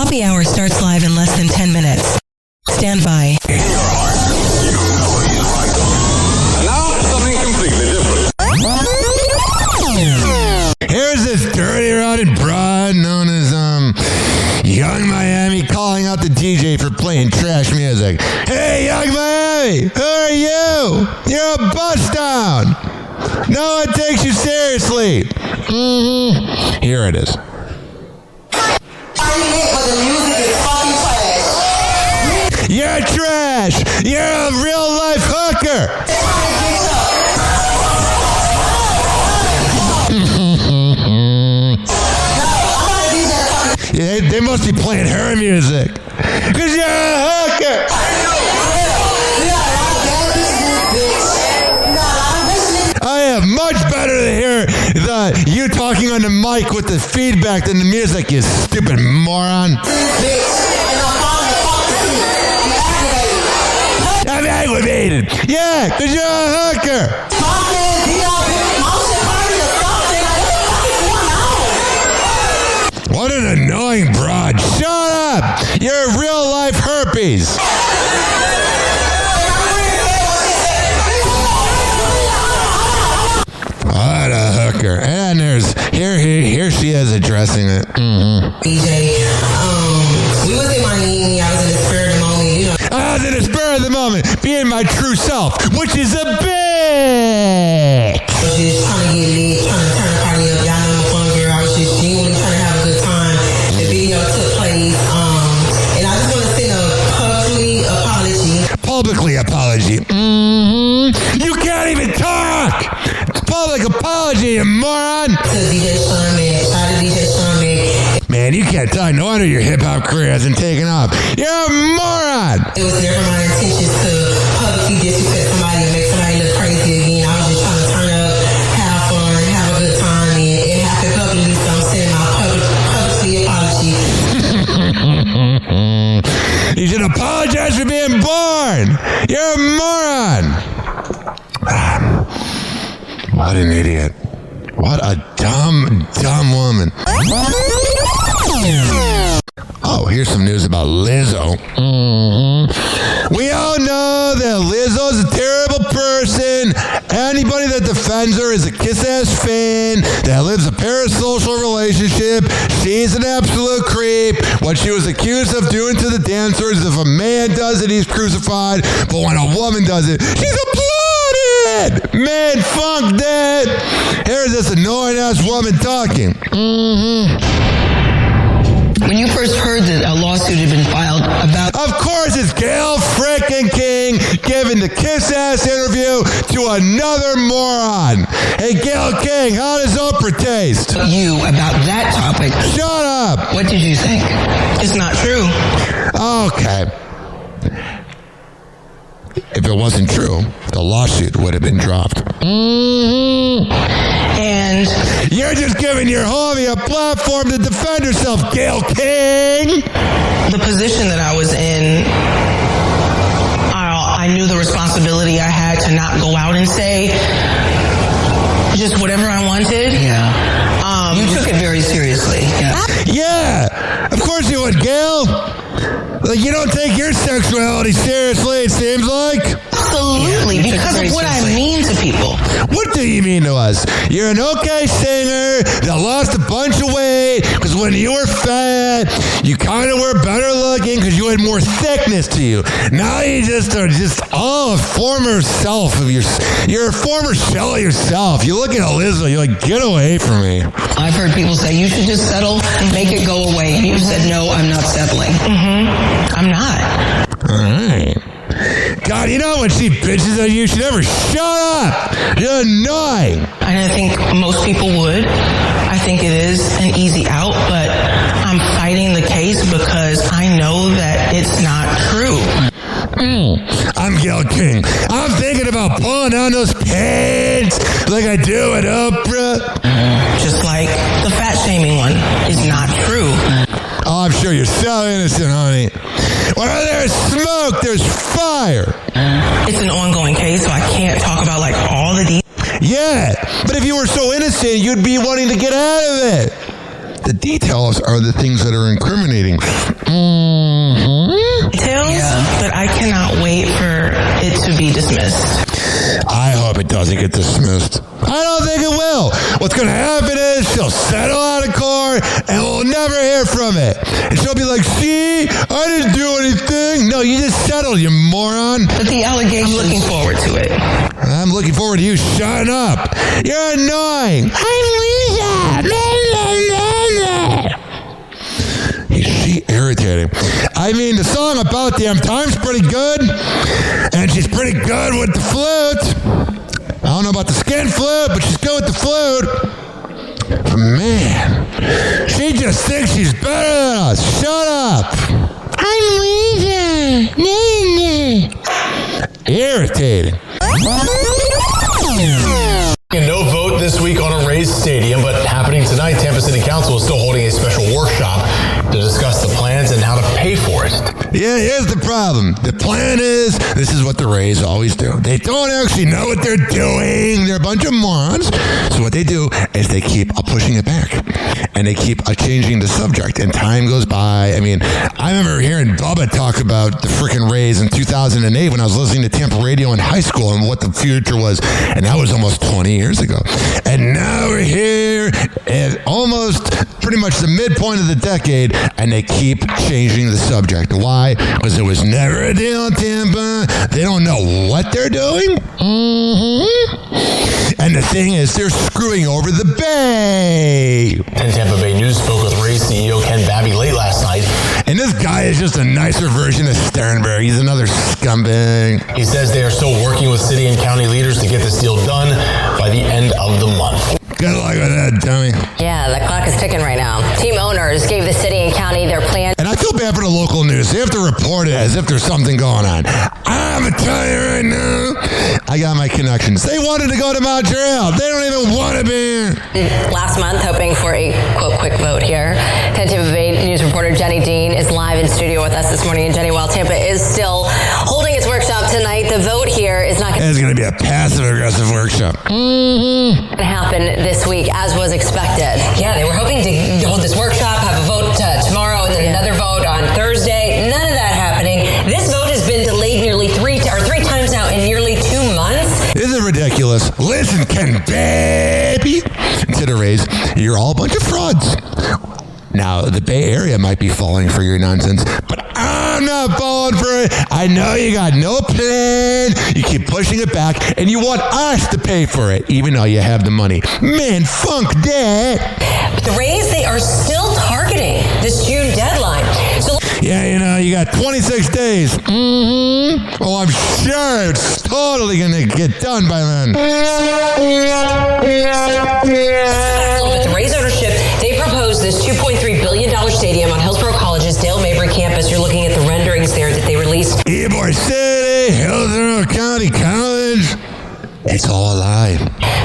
Happy Hour starts live in less than 10 minutes. Stand by. And now, something completely different. Here's this dirty, rotted broad known as, Young Miami calling out the DJ for playing trash music. Hey, Young Miami, who are you? You're a bust down. No one takes you seriously. Here it is. You're trash. You're a real life hooker. Yeah, they must be playing her music. Because you're a hooker. I am much better to hear you talking on the mic with the feedback than the music, you stupid moron. I'm aggravated. Yeah, because you're a hooker. What an annoying broad. Shut up. You're real life herpes. What a hooker. And here she is addressing it. DJ, we was in Miami. I was in the spur of the moment, you know. I was in the spur of the moment, being my true self, which is a bitch. I was just trying to get lit, trying to turn the party up. Y'all know I'm a fun girl. I was just genuinely trying to have a good time. The video took place, and I just want to send a publicly apology. You can't even talk. It's public apology, you moron. Man, you can't talk. No wonder your hip-hop career hasn't taken off. You're a moron. It was never my intention to publicly disrespect somebody and make somebody look crazy again. I was just trying to turn up, have fun, have a good time, and it happened publicly, so I'm sending my publicly apology. You should apologize for being born. You're a moron. What an idiot. What a dumb woman. Oh, here's some news about Lizzo. We all know that Lizzo's a terrible person. Anybody that defends her is a kiss-ass fan that lives a parasocial relationship. She's an absolute creep. What she was accused of doing to the dancers, if a man does it, he's crucified. But when a woman does it, she's applauded. Man, fuck that. Here's this annoying-ass woman talking. When you first heard that a lawsuit had been filed about... Of course it's Gail frickin' King giving the kiss-ass interview to another moron. Hey, Gail King, how does Oprah taste? You about that topic. Shut up. What did you think? It's not true. Okay. If it wasn't true, the lawsuit would have been dropped. And you're just giving your homie a platform to defend herself, Gail King. The position that I was in, I knew the responsibility I had to not go out and say just whatever I wanted. Yeah. You took it very seriously. Yeah. Of course you would, Gail. Like, you don't take your sexuality seriously, it seems like. Absolutely, yeah, because of what I mean to people. What do you mean to us? You're an okay singer that lost a bunch of weight because when you were fat, you kind of were better looking because you had more thickness to you. Now you just are a former self of your. You're a former shell of yourself. You look at Lizzo, you're like, get away from me. I've heard people say, you should just settle, make it go away. And you said, no, I'm not settling. I'm not. All right. God, you know when she bitches at you, she never shut up. You're annoying. And I think most people would. I think it is an easy out, but I'm fighting the case because I know that it's not true. I'm Gail King. I'm thinking about pulling down those pants like I do at Oprah. Just like the fat shaming one is not true. Oh, I'm sure you're so innocent, honey. Where there's smoke, there's fire. It's an ongoing case, so I can't talk about like all the details. Yeah, but if you were so innocent, you'd be wanting to get out of it. the details are the things that are incriminating. Details, but I cannot wait for it to be dismissed. I hope it doesn't get dismissed. I don't think it will. What's going to happen is she'll settle out of court and we'll never hear from it. And she'll be like, see, I didn't do anything. No, you just settled, you moron. But the allegations... I'm looking forward to it. I'm looking forward to you shutting up. You're annoying. I'm Lisa. Is she irritating? I mean, the song About Damn Time's pretty good. And she's pretty good with the flute. I don't know about the skin flute, but she's good with the flute. But man, she just thinks she's better than us. Shut up. I'm Lisa. Irritating. No vote this week on a Rays stadium, but happening tonight, Tampa City Council is still holding a special workshop to discuss the plans and how to pay for it. Yeah, here's the problem. The plan is, this is what the Rays always do. They don't actually know what they're doing. They're a bunch of morons. So what they do is they keep pushing it back. And they keep changing the subject. And time goes by. I mean, I remember hearing Bubba talk about the freaking Rays in 2008 when I was listening to Tampa radio in high school and what the future was. And that was almost 20 years ago. And now we're here at almost pretty much the midpoint of the decade, and they keep changing the subject. Why? Because there was never a deal in Tampa. They don't know what they're doing. And the thing is, they're screwing over the Bay. And Tampa Bay News spoke with Rays CEO Ken Babby late last night. And this guy is just a nicer version of Sternberg. He's another scumbag. He says they are still working with city and county leaders to get this deal done by the end of the month. Good luck with that, dummy. Yeah, the clock is ticking right now. Team owners gave the city and county their plan. And I feel bad for the local news. They have to report it as if there's something going on. I'm going to tell you right now, I got my connections. They wanted to go to Montreal. They don't even want to be here. Last month, hoping for a, quote, quick vote here. Tampa Bay News reporter Jenny Dean is live in studio with us this morning. And Jenny, while Tampa is still holding its workshop tonight, the vote here is not going It's going to be a passive-aggressive workshop. to happen this week, as was expected. Yeah, they were hoping to hold this workshop, have a vote tomorrow, and then another vote on Thursday. None of that happening. This vote has been delayed nearly three times now in nearly 2 months. This is ridiculous. Listen, Ken Baby. To the Rays, you're all a bunch of frauds. Now, the Bay Area might be falling for your nonsense, but I'm not falling for it. I know you got no plan. You keep pushing it back, and you want us to pay for it, even though you have the money. Man, funk that. But the Rays, they are still targeting this June deadline. So Yeah, you know, you got 26 days. Oh, I'm sure it's totally going to get done by then. with the Rays ownership, they proposed this $2.3 billion stadium on Hillsborough College's Dale Mabry campus. You're looking at the renderings there that they released. Ybor City, Hillsborough County College. It's all alive.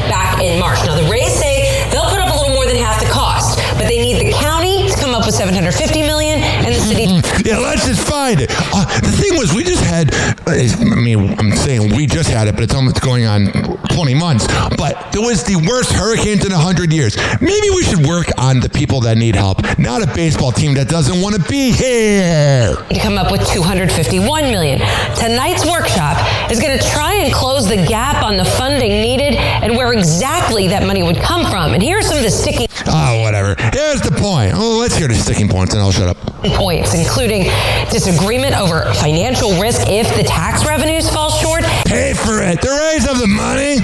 Back in March. Now, the Rays say they'll put up a little more than half the cost, but they need the county to come up with $750 million and the city. Yeah, let's just find it. The thing was, we just had, I'm saying we just had it, but it's almost going on 20 months. But there was the worst hurricanes in 100 years. Maybe we should work on the people that need help, not a baseball team that doesn't want to be here. To come up with $251 million. Tonight's workshop is going to try and close the gap on the funding needed and where exactly that money would come from. And here are some of the sticking Whatever. Here's the point. Oh, let's hear the sticking points and I'll shut up. points, including disagreement over financial risk if the tax revenues fall short. Pay for it. The Rays have the money.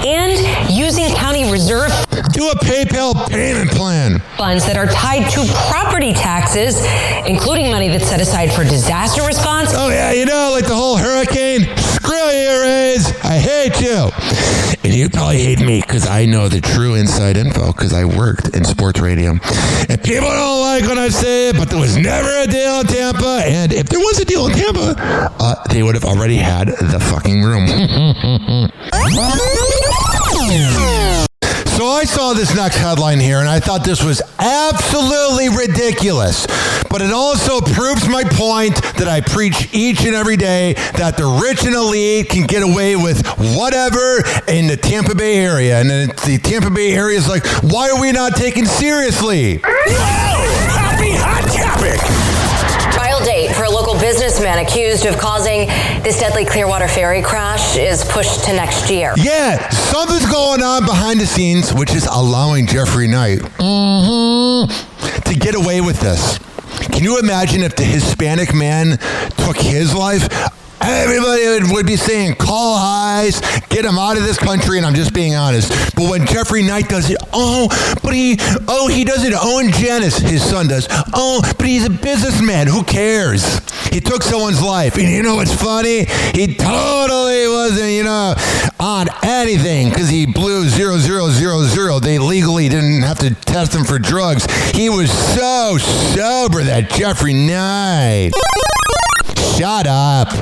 And using county reserve Do a PayPal payment plan. funds that are tied to property taxes, including money that's set aside for disaster response. Oh, yeah, you know, like the whole hurricane. Screw you, Rays. I hate you. And you probably hate me because I know the true inside info because I worked in sports radio. And people don't like when I say it, but there was never a deal in Tampa. And if there was a deal in Tampa, they would have already had the fucking room. So So I saw this next headline here, and I thought this was absolutely ridiculous. But it also proves my point that I preach each and every day, that the rich and elite can get away with whatever in the Tampa Bay area. And then the Tampa Bay area is like, why are we not taken seriously? Happy hot topic. Trial date for a local businessman accused of causing this deadly Clearwater ferry crash is pushed to next year. Yeah, something's going on behind the scenes, which is allowing Jeffrey Knight to get away with this. Can you imagine if the Hispanic man took his life? Everybody would be saying, call ICE, get him out of this country, and I'm just being honest. But when Jeffrey Knight does it, he does it. Owen Janice, his son, does. But he's a businessman. Who cares? He took someone's life. And you know what's funny? He totally wasn't, on anything because he blew 0000. They legally didn't have to test him for drugs. He was so sober, that Jeffrey Knight. Shut up.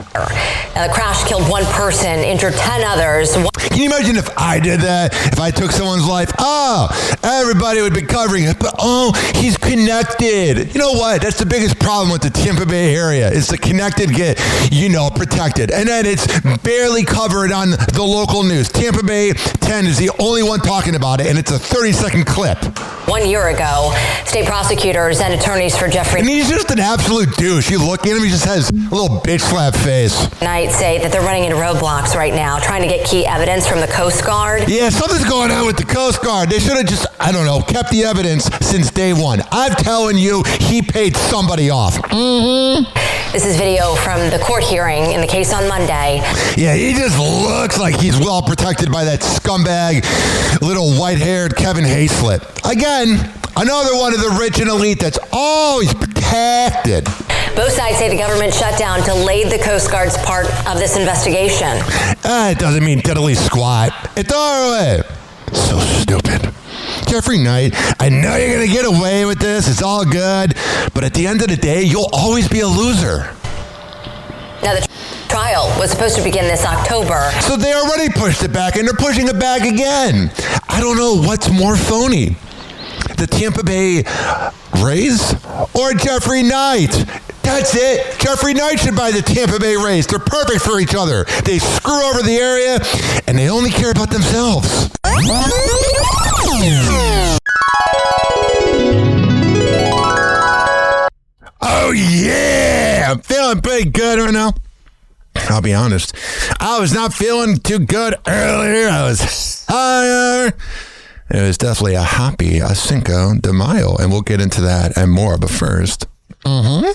Now, the crash killed one person, injured 10 others. Can you imagine if I did that? If I took someone's life? Everybody would be covering it. But, he's connected. You know what? That's the biggest problem with the Tampa Bay area. It's the connected get, protected. And then it's barely covered on the local news. Tampa Bay 10 is the only one talking about it, and it's a 30-second clip. 1 year ago, state prosecutors and attorneys for Jeffrey And he's just an absolute douche. You look at him, he just has a little bitch slap face. Knight say that they're running into roadblocks right now, trying to get key evidence from the Coast Guard. Yeah, something's going on with the Coast Guard. They should have just, kept the evidence since day one. I'm telling you, he paid somebody off. This is video from the court hearing in the case on Monday. Yeah, he just looks like he's well protected by that scumbag, little white-haired Kevin Hayslett. Again, another one of the rich and elite that's always protected. Both sides say the government shutdown delayed the Coast Guard's part of this investigation. It doesn't mean diddly squat. It's all right. So stupid. Jeffrey Knight, I know you're going to get away with this. It's all good. But at the end of the day, you'll always be a loser. Now, the trial was supposed to begin this October. So they already pushed it back, and they're pushing it back again. I don't know what's more phony. The Tampa Bay Rays or Jeffrey Knight? That's it. Jeffrey Knight should buy the Tampa Bay Rays. They're perfect for each other. They screw over the area, and they only care about themselves. Oh, yeah. I'm feeling pretty good right now. I'll be honest. I was not feeling too good earlier. I was higher. It was definitely a happy Cinco de Mayo, and we'll get into that and more. But first, And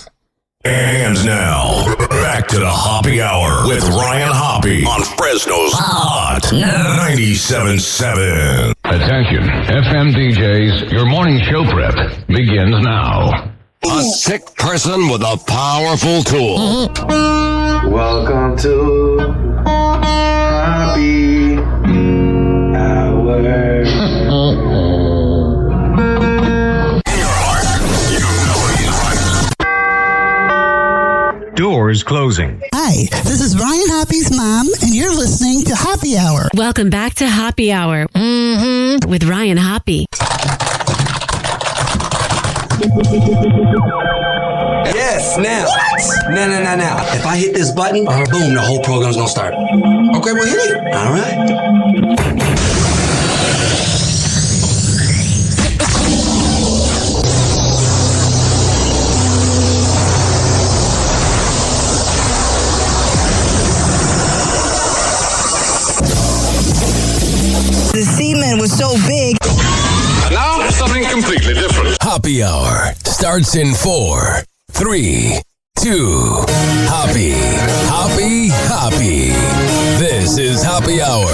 now, back to the Hoppy Hour with Ryan Hoppe on Fresno's Hot 97.7. Attention, FM DJs, your morning show prep begins now. A sick person with a powerful tool. Welcome to Happy Hour. Doors closing. Hi, this is Ryan Hoppe's mom, and you're listening to Happy Hour. Welcome back to Happy Hour with Ryan Hoppe. Yes, now. What? Now. If I hit this button, boom, the whole program's gonna start. Okay, well, hit it. All right. The semen was so big. And now, something completely different. Happy Hour starts in 4, 3, 2. Happy. This is Happy Hour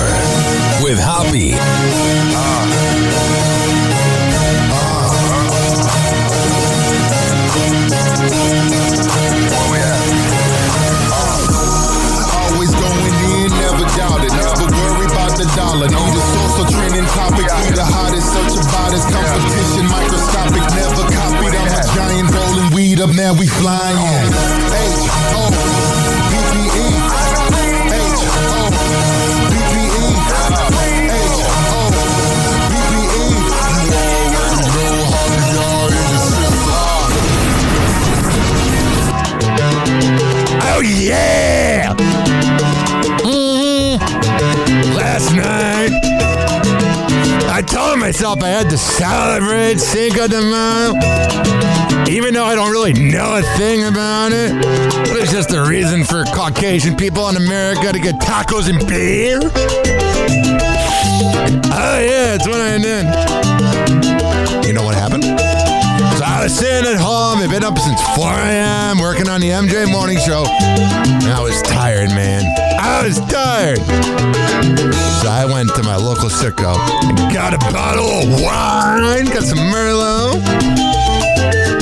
with Hoppe. Always going in, never doubted. Never worry about the dollar. Need a source of trending topic. Be the hottest, search about his competition. Microscopic, never copied. I'm a giant rolling weed up, now we flying. H-O-P-P-E. H-O-P-P-E. H-O-P-P-E. Oh, yeah! Last night, I told myself I had to celebrate Cinco de Mayo, even though I don't really know a thing about it. But it's just a reason for Caucasian people in America to get tacos and beer. Oh, yeah, it's what I did. You know what happened? So I was sitting at home. I've been up since 4 a.m. working on the MJ Morning Show. And I was tired, man. I was tired. So I went to my local Sicko and got a bottle of wine, got some Merlot.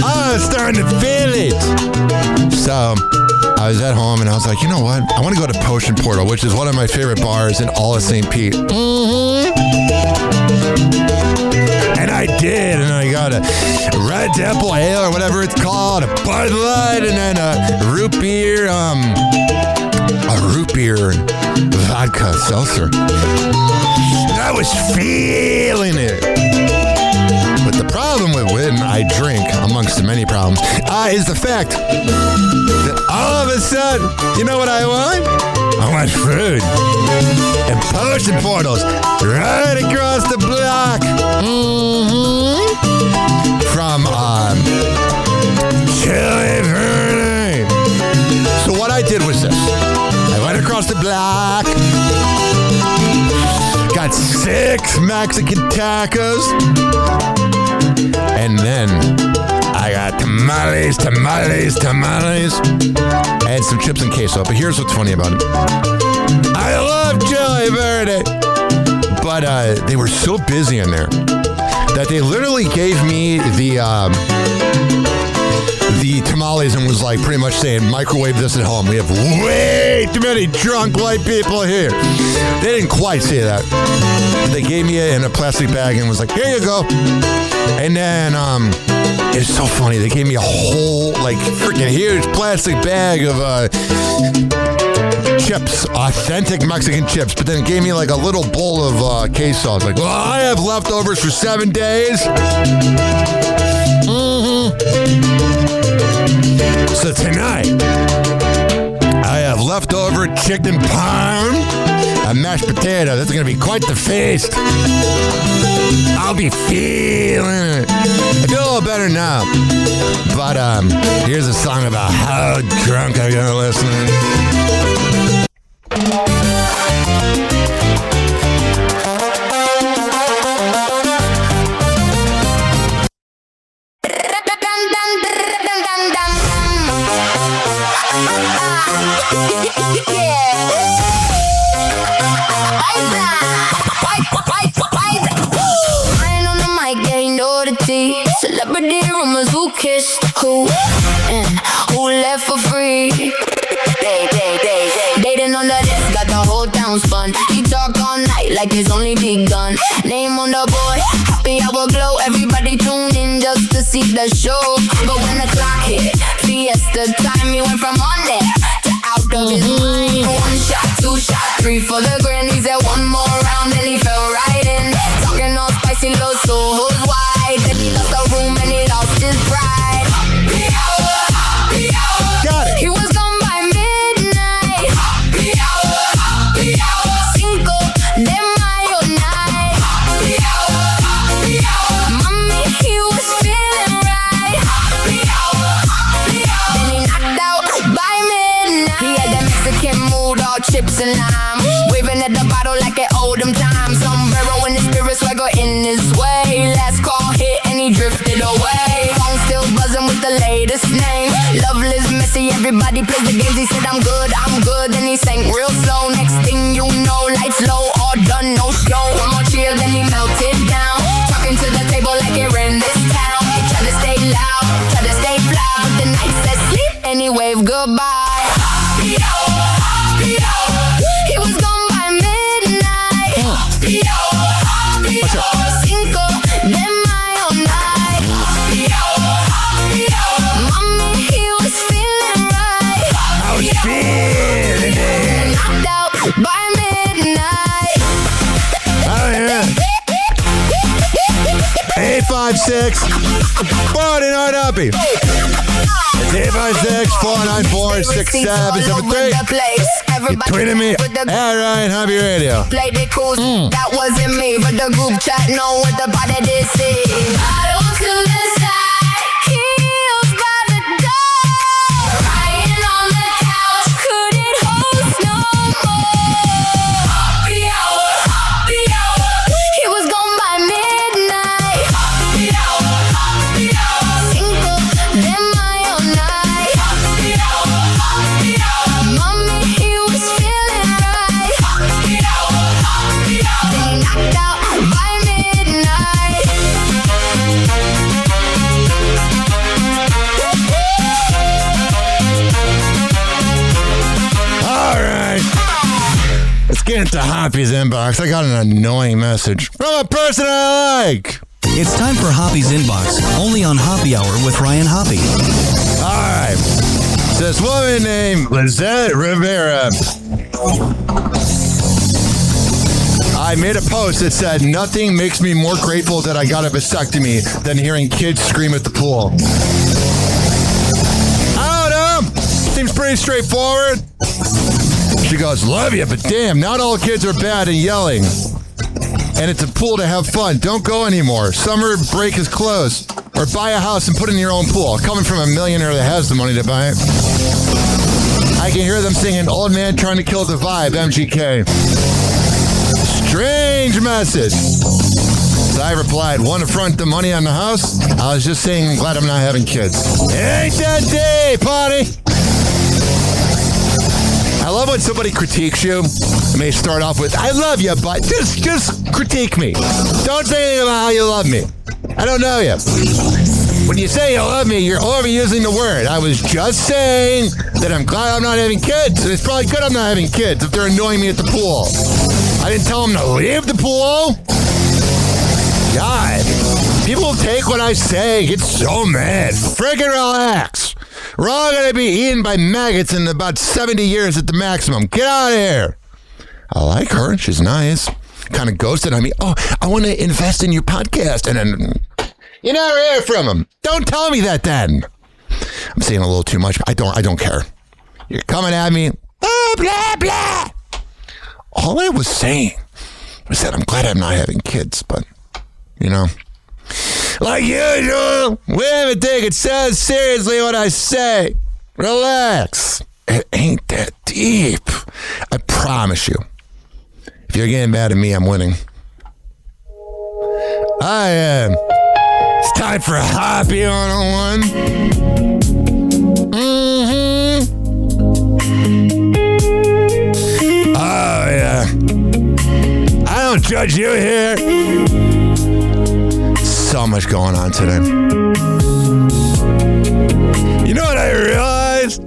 I was starting to feel it. So I was at home and I was like, you know what? I want to go to Potion Portal, which is one of my favorite bars in all of St. Pete. And I did, and I got a Red Apple Ale or whatever it's called, a Bud Light, and then a root beer vodka seltzer. I was feeling it. But the problem with when I drink, amongst the many problems, is the fact that all of a sudden, you know what I want? I want food. And Potion Portals right across the block. From Chili Verde. So what I did was this. I went across the block, got 6 Mexican tacos, and then I got tamales, and some chips and queso. But here's what's funny about it. I love Chili Verde, but they were so busy in there that they literally gave me the tamales and was like pretty much saying, microwave this at home. We have way too many drunk white people here. They didn't quite say that. They gave me it in a plastic bag and was like, here you go. And then it's so funny. They gave me a whole like freaking huge plastic bag of chips, authentic Mexican chips, but then it gave me like a little bowl of queso. I was like, well, I have leftovers for 7 days. So tonight, I have leftover chicken parm, a mashed potato. That's going to be quite the feast. I'll be feeling it. I feel a little better now. But here's a song about how drunk I'm going to listen. Celebrity rumors, who kissed who and who left for free. Dating on the desk, got the whole town spun. He talk all night like it's only begun. Name on the board, happy hour glow. Everybody tune in just to see the show. But when the clock hit, fiesta time, he went from on there to out of his mind. 1 shot, 2 shot, 3 for the grand. He said one more round and he fell right in. Talking all spicy, low soul wide. Then he left the room and he lost his pride. Happy hour, happy hour. Got it. He was gone by midnight. Happy hour, Cinco de Mayo night. Happy hour, mommy, he was feeling right. Happy hour. Then he knocked out by midnight. He had that Mexican mood, all chips and lime. Waving at the bottle like it owed him time. Sombrero in his spirit, swagger in his way. Last call hit and he drifted away. Phone still buzzing with the latest name. Loveless, messy, everybody plays the games. He said I'm good, then he sank real slow. Next thing you know, lights low, all done, no show. One more cheer, then he melted down. Talking to the table like it ran this town. He tried to stay loud, tried to stay fly, but the night said sleep and he waved goodbye. Happy hour, happy hour. He was gone by midnight. Happy hour, happy hour. Cinco de Mayo night. Happy hour, mommy, he was feeling right. I was feeling it. Knocked out by midnight. Oh, yeah. 856 49 Hoppe. It's 856-494-6773. You're tweeting me at Ryan Hoppe Radio. Play the cool, that wasn't me, but the group chat know what the body did say. Bottle to the side, heels by the door. Lying on the couch, couldn't host no more. Happy hour, happy hour. He was gone by midnight. Happy hour, happy hour. Cinco de Mayo night. Happy hour, happy hour. Mommy, he was feeling right. Happy hour, happy hour. Then he knocked out by midnight. All right. Let's get into Hoppe's inbox. I got an annoying message from a person I like. It's time for Hoppe's Inbox, only on Hoppe Hour with Ryan Hoppe. All right. This woman named Lizette Rivera. I made a post that said, nothing makes me more grateful that I got a vasectomy than hearing kids scream at the pool. I don't know. Seems pretty straightforward. She goes, love you, but damn, not all kids are bad and yelling. And it's a pool to have fun. Don't go anymore. Summer break is closed. Or buy a house and put it in your own pool. Coming from a millionaire that has the money to buy it. I can hear them singing Old Man Trying to Kill the Vibe, MGK. Strange message. So I replied, want to front the money on the house? I was just saying, I'm glad I'm not having kids. Ain't that day, party? I love when somebody critiques you. They may start off with, I love you, but just critique me. Don't say anything about how you love me. I don't know you. When you say you love me, you're overusing the word. I was just saying that I'm glad I'm not having kids. And it's probably good I'm not having kids if they're annoying me at the pool. I didn't tell them to leave the pool. God, people take what I say, get so mad. Friggin' relax. We're all going to be eaten by maggots in about 70 years at the maximum. Get out of here. I like her. She's nice. Kind of ghosted on me. Oh, I want to invest in your podcast. And then you never hear from him. Don't tell me that then. I'm saying a little too much. I don't care. You're coming at me. Blah, blah, blah. All I was saying was that I'm glad I'm not having kids, but, you know, like usual, women take it so seriously what I say. Relax. It ain't that deep. I promise you. If you're getting mad at me, I'm winning. I am. It's time for Hoppe 101. Oh, yeah. I don't judge you here. So much going on today. You know what I realized?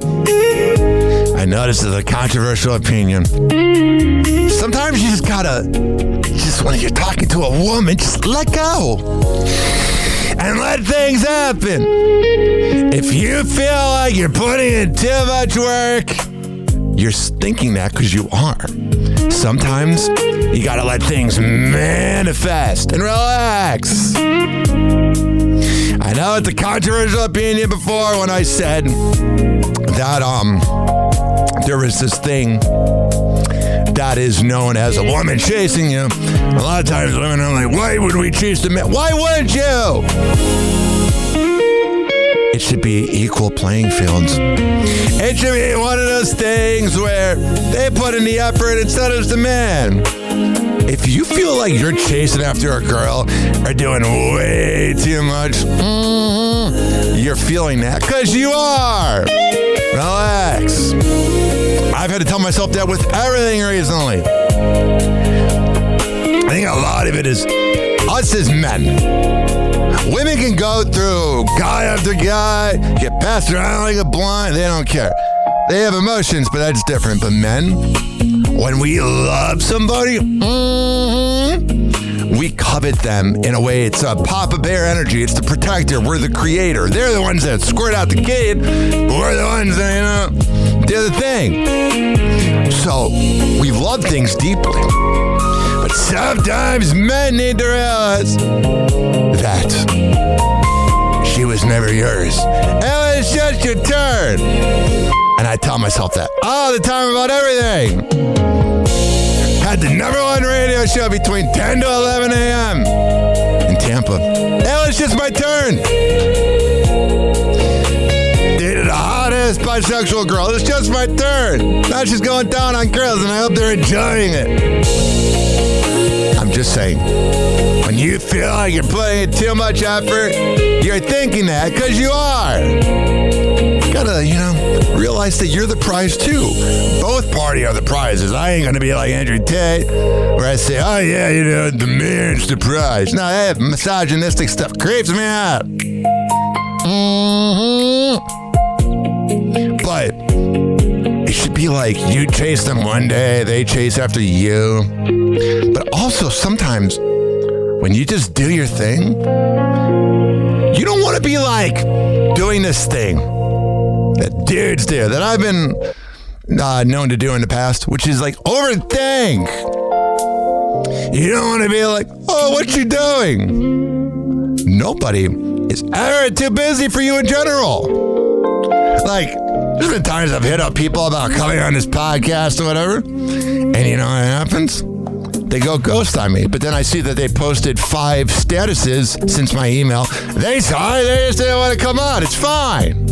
I noticed it's a controversial opinion. Sometimes you just gotta, when you're talking to a woman, just let go. And let things happen. If you feel like you're putting in too much work, you're thinking that because you are. Sometimes you gotta let things manifest and relax. I know it's a controversial opinion before when I said that there was this thing that is known as a woman chasing you. A lot of times women are like, why would we chase the man? Why wouldn't you? It should be equal playing fields. It should be one of those things where they put in the effort instead of the man. If you feel like you're chasing after a girl or doing way too much, you're feeling that because you are. Relax. I've had to tell myself that with everything recently. I think a lot of it is us as men. Women can go through guy after guy, get passed around like a blind. They don't care. They have emotions, but that's different. But men, when we love somebody, we covet them in a way. It's a Papa Bear energy. It's the protector. We're the creator. They're the ones that squirt out the kid. We're the ones that, do the thing. So we love things deeply. But sometimes men need to realize that she was never yours. It was just your turn. And I tell myself that all the time about everything. Had the number one radio show between 10 to 11 a.m. in Tampa. It was just my turn. Dated the hottest bisexual girl. It's just my turn. Now she's going down on girls, and I hope they're enjoying it. I'm just saying, when you feel like you're putting in too much effort, you're thinking that because you are. Gotta, realize that you're the prize too. Both party are the prizes. I ain't gonna be like Andrew Tate, where I say, oh yeah, the marriage the prize. No, hey, misogynistic stuff creeps me out. But it should be like you chase them one day, they chase after you. But also sometimes when you just do your thing, you don't want to be like doing this thing that dudes do, that I've been known to do in the past, which is like overthink. You don't want to be like, oh, what you doing? Nobody is ever too busy for you in general. Like, there's been times I've hit up people about coming on this podcast or whatever, and you know what happens? They go ghost on me, but then I see that they posted 5 statuses since my email. They just didn't want to come on. It's fine.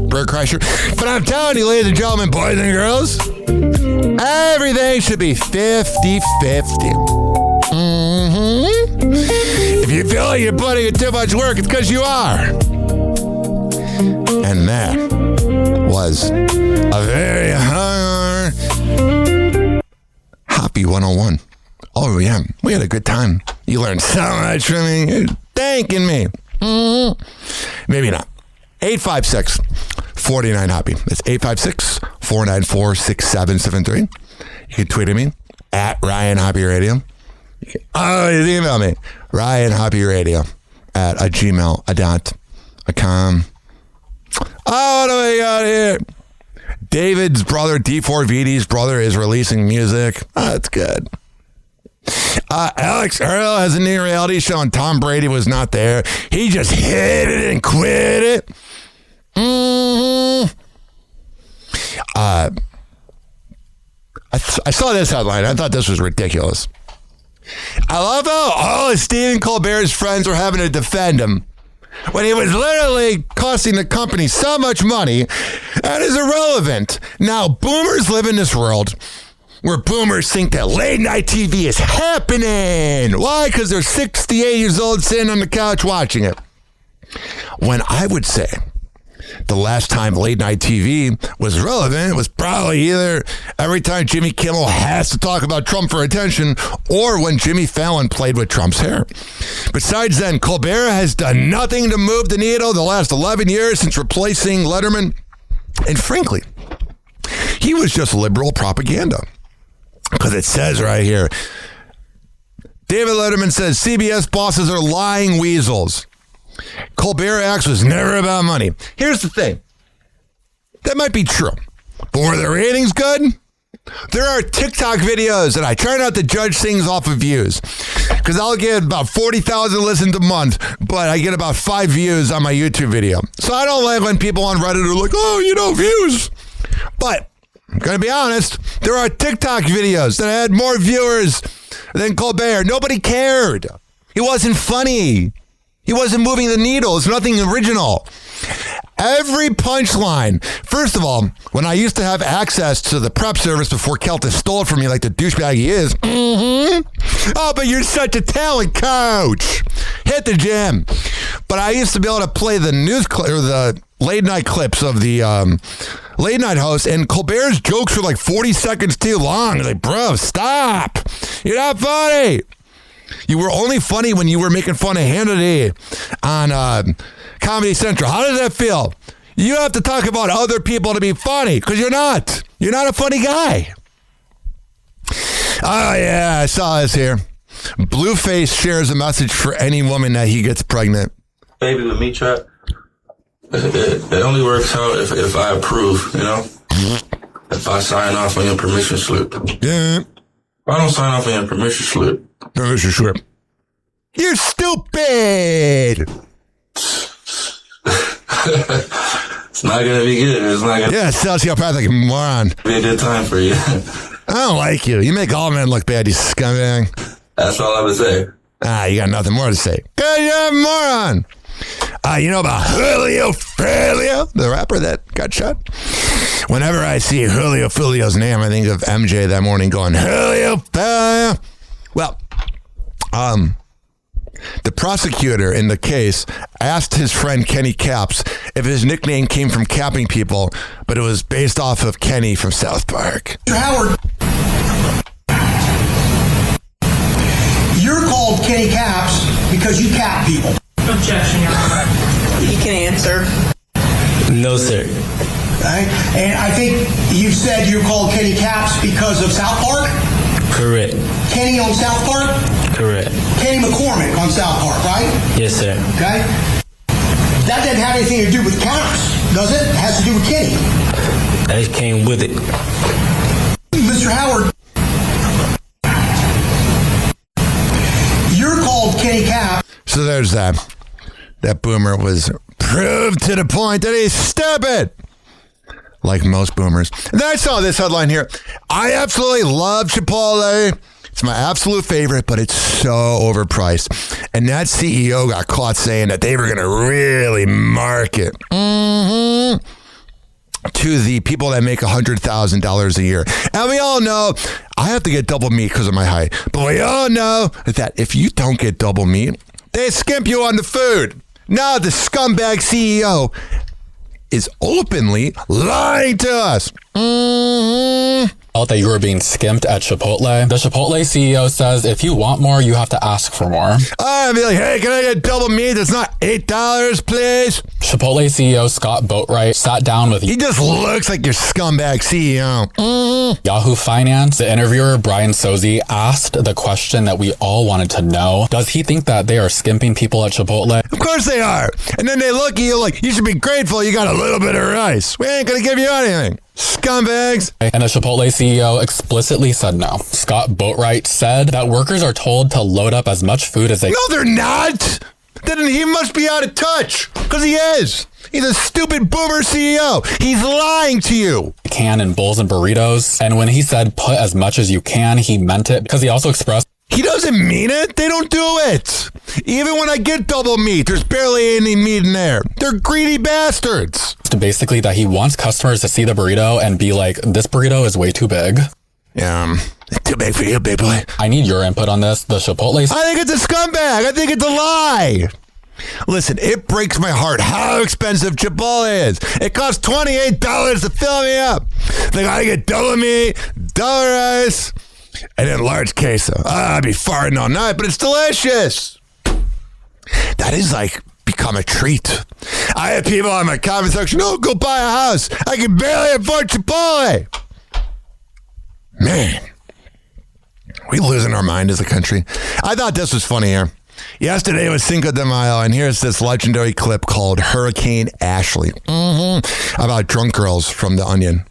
Bird Crusher. But I'm telling you, ladies and gentlemen, boys and girls, everything should be 50-50. If you feel like you're putting in too much work, it's because you are. And that was a very hard Hoppy 101. Oh, yeah. We had a good time. You learned so much from me. You're thanking me. Maybe not. 856-49-HOPPY. That's 856-494-6773. You can tweet at me at Ryan Hoppy Radio. You can always email me, RyanHoppyRadio at gmail.com. Oh, what do we got here? David's brother, D4VD's brother, is releasing music. Oh, that's good. Alex Earl has a new reality show and Tom Brady was not there. He just hit it and quit it. I saw this headline. I thought this was ridiculous. I love how all of Stephen Colbert's friends were having to defend him when he was literally costing the company so much money and is irrelevant. Now, boomers live in this world where boomers think that late night TV is happening. Why? Because they're 68 years old sitting on the couch watching it. When I would say the last time late night TV was relevant was probably either every time Jimmy Kimmel has to talk about Trump for attention or when Jimmy Fallon played with Trump's hair. Besides then, Colbert has done nothing to move the needle the last 11 years since replacing Letterman. And frankly, he was just liberal propaganda. Because it says right here, David Letterman says CBS bosses are lying weasels. Colbert Acts was never about money. Here's the thing. That might be true. But were the ratings good? There are TikTok videos, and I try not to judge things off of views. Because I'll get about 40,000 listens a month, but I get about 5 views on my YouTube video. So I don't like when people on Reddit are like, oh, views. But I'm going to be honest, there are TikTok videos that had more viewers than Colbert. Nobody cared. He wasn't funny. He wasn't moving the needle. It's nothing original. Every punchline. First of all, when I used to have access to the prep service before Keltis stole it from me like the douchebag he is. Oh, but you're such a talent, coach. Hit the gym. But I used to be able to play the news or the late night clips of the late night host, and Colbert's jokes were like 40 seconds too long. Like, bro, stop. You're not funny. You were only funny when you were making fun of Hannity on Comedy Central. How does that feel? You have to talk about other people to be funny because you're not. You're not a funny guy. Oh, yeah, I saw this here. Blueface shares a message for any woman that he gets pregnant. Baby with me trap. It only works out if I approve, If I sign off on your permission slip. Yeah. If I don't sign off on your permission slip. Permission slip. You're stupid. It's not gonna be good. It's not gonna. Yeah, sociopathic moron. Be a good time for you. I don't like you. You make all men look bad, you scumbag. That's all I would say. You got nothing more to say. Good, you're a moron. You know about Julio the rapper that got shot? Whenever I see Julio's name, I think of MJ that morning going, Julio. Well, the prosecutor in the case asked his friend Kenny Caps if his nickname came from capping people, but it was based off of Kenny from South Park. Howard, you're called Kenny Caps because you cap people. Objection, Your Honor. He can answer. No, sir. Right? And I think you said you're called Kenny Caps because of South Park? Correct. Kenny on South Park? Correct. Kenny McCormick on South Park, right? Yes, sir. Okay. That doesn't have anything to do with Caps, does it? It has to do with Kenny. That came with it. Mr. Howard, you're called Kenny Caps. So there's that. That boomer was proved to the point that he's stupid. Like most boomers. And then I saw this headline here. I absolutely love Chipotle. It's my absolute favorite, but it's so overpriced. And that CEO got caught saying that they were going to really market to the people that make $100,000 a year. And we all know I have to get double meat because of my height. But we all know that if you don't get double meat, they skimp you on the food. Now the scumbag CEO is openly lying to us. That you were being skimped at Chipotle. The Chipotle CEO says if you want more, you have to ask for more. I'd be like, hey, can I get double meat? That's not $8, please. Chipotle CEO Scott Boatwright sat down with... He just looks like your scumbag CEO. Yahoo Finance. The interviewer, Brian Sozzi, asked the question that we all wanted to know. Does he think that they are skimping people at Chipotle? Of course they are. And then they look at you like, you should be grateful you got a little bit of rice. We ain't going to give you anything. Scumbags. And the Chipotle CEO explicitly said no. Scott Boatwright said that workers are told to load up as much food as they... No, they're not. Then he must be out of touch, because he is. He's a stupid boomer CEO. He's lying to you. ...can in bowls and burritos. And when he said put as much as you can, he meant it, because he also expressed... He doesn't mean it. They don't do it. Even when I get double meat, there's barely any meat in there. They're greedy bastards. Basically that he wants customers to see the burrito and be like, this burrito is way too big. Yeah, too big for you, big boy. I need your input on this. The Chipotle... I think it's a scumbag. I think it's a lie. Listen, it breaks my heart how expensive Chipotle is. It costs $28 to fill me up. They gotta get double meat, double rice, and then large queso. I'd be farting all night, but it's delicious. That is like become a treat. I have people on my comment section, oh, go buy a house. I can barely afford Chipotle. Man, we losing our mind as a country. I thought this was funny here. Yesterday was Cinco de Mayo, and here's this legendary clip called Hurricane Ashley. About drunk girls from The Onion.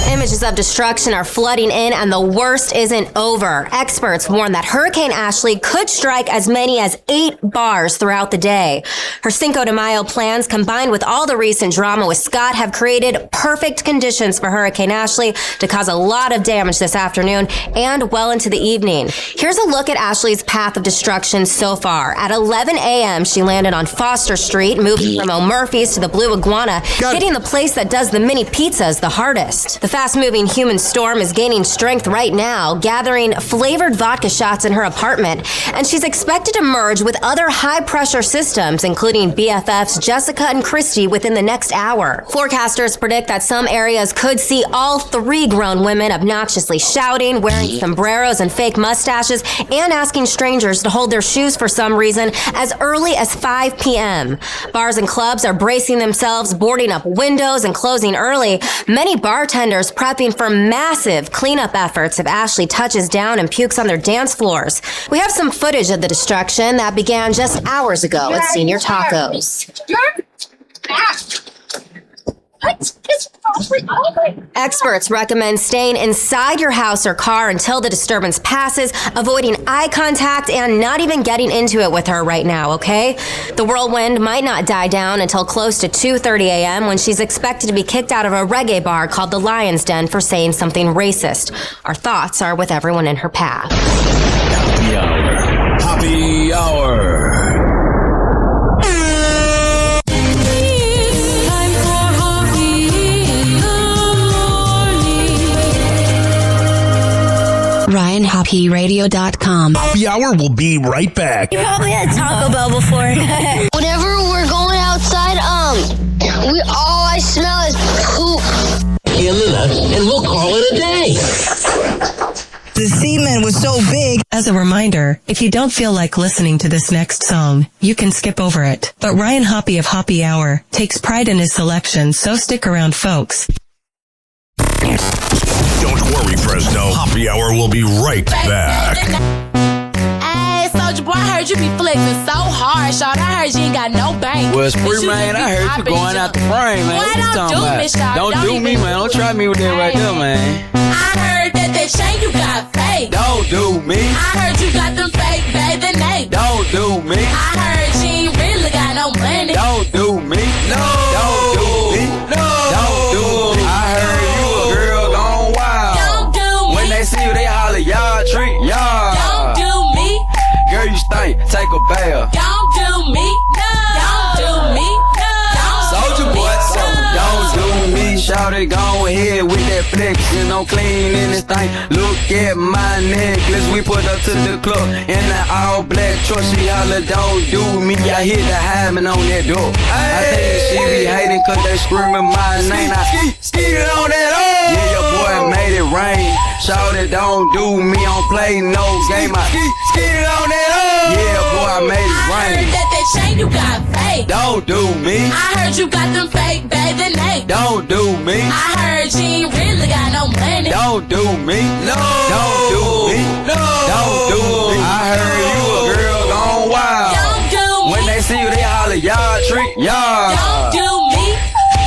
Images of destruction are flooding in, and the worst isn't over. Experts warn that Hurricane Ashley could strike as many as 8 bars throughout the day. Her Cinco de Mayo plans, combined with all the recent drama with Scott, have created perfect conditions for Hurricane Ashley to cause a lot of damage this afternoon and well into the evening. Here's a look at Ashley's path of destruction so far. At 11 a.m., she landed on Foster Street, moving from O'Murphy's to the Blue Iguana, hitting the place that does the mini pizzas the hardest. The fast-moving human storm is gaining strength right now, gathering flavored vodka shots in her apartment, and she's expected to merge with other high-pressure systems, including BFFs Jessica and Christy, within the next hour. Forecasters predict that some areas could see all 3 grown women obnoxiously shouting, wearing sombreros and fake mustaches, and asking strangers to hold their shoes for some reason as early as 5 p.m. Bars and clubs are bracing themselves, boarding up windows and closing early. Many bartenders prepping for massive cleanup efforts if Ashley touches down and pukes on their dance floors. We have some footage of the destruction that began just hours ago at Senior Tacos. Experts recommend staying inside your house or car until the disturbance passes, avoiding eye contact, and not even getting into it with her right now, okay? The whirlwind might not die down until close to 2:30 a.m. when she's expected to be kicked out of a reggae bar called the Lion's Den for saying something racist. Our thoughts are with everyone in her path. Happy Hour. Happy Hour. RyanHappyRadio.com. Happy Hour will be right back. You probably had Taco Bell before. Whenever we're going outside, all I smell is poop. In the nuts, and we'll call it a day. The semen was so big. As a reminder, if you don't feel like listening to this next song, you can skip over it. But Ryan Hoppe of Happy Hour takes pride in his selection, so stick around, folks. Don't worry, Fresno. Happy Hour will be right back. Hey, Soulja Boy, I heard you be flexing so hard, shawty. I heard you ain't got no bank. Well, Spree, man, I heard you going out the frame, man. Boy, don't do me, shawty. Don't do me, man. Don't try me with that right there, man. I heard that chain you got fake. Don't do me. I heard you got them fake bathing apes. Don't do me. I heard you ain't really got no money. Don't do me. No. Don't do me. No. Don't do me. I heard you a girl gone wild. Don't do me. When they see you, they holler, y'all treat y'all. Don't do me. Girl, you stink. Take a bath. Don't do me. No. Don't do me. No. Soulja Boy, so don't do me. Shout it, go ahead with that flex. And I'm clean in this thing. Look at my necklace. We put up to the club in an all black truck. She holler, don't do me. I hit the hymen on that door. I think she be hating cause they screaming my name. I skied on that door. Yeah, your boy made it rain. Shout it, don't do me. I don't play no game. I skied on that door. Yeah, boy, I made it rain. I heard that chain you got fake. Don't do me. I heard you got them fake bathing apes. Don't do me. I heard you ain't really got no money. Don't do me. No. Don't do me. No. Don't do me. I heard you a girl gone wild. Don't do me. When they see you, they holler, y'all treat y'all. Don't do me.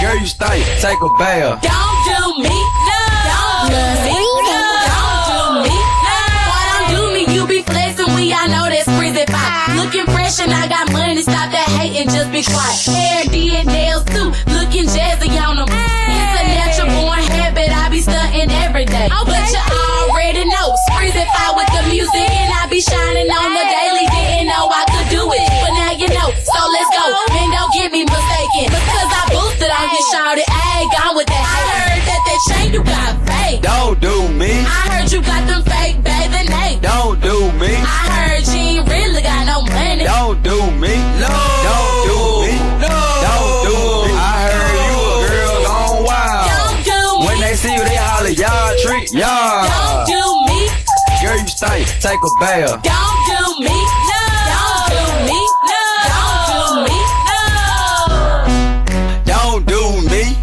Girl, you stink. Take a bath. Don't do me. No. Don't do me. No. Don't do me. No. Why don't do me? You be flexing. I know that's freezing fine. Looking fresh and I got money. Stop that hating. Just be quiet. Hair, did, nails too. Looking jazzy on them. It's a natural born habit. I be stunting every day. But you already know. Freezing fire with the music. And I be shining on the daily. Didn't know I could do it. But now you know. So let's go. And don't get me mistaken. Because I boosted on you, shawty. I ain't gone with that. I heard that chain you got fake. Don't do me. I heard you got them fake bathing apes. Don't do me. I heard you ain't really got no money. Don't do me. No. Don't do me. No. Don't do me. I heard you a girl gone wild. Don't do me. When they see you, they holler, y'all treat y'all. Don't do me. Girl, you stink. Take a bath. Don't do me. No. Don't do me. No. Don't do me. No. Don't do me.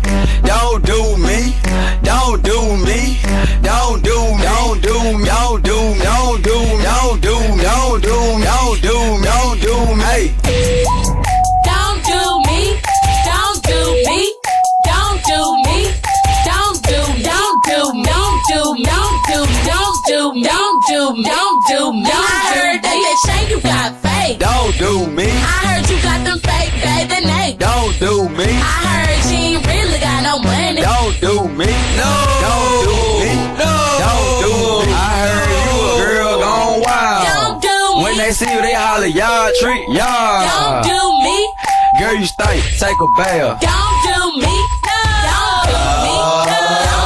Don't do me. Don't do me. Don't do me. Don't do me. Don't do me. Don't do me. Don't do me. Don't do me. Don't do me. Don't do me. Hey. Don't do me. Don't do me. Don't do me. Don't do. Don't do. Don't do. Don't do. Don't do. Don't do. Don't do. I heard that chain you got fake. Don't do me. I heard you got them fake bathing apes. Don't do me. I heard you ain't really got no money. Don't do me. No. Don't do me. No. Don't do me. I heard you a girl gone wild. Don't do me. When they see you, they holler, y'all treat y'all. Don't do me. Girl, you stink. Take a bath. Don't do me. No. Don't do me. No.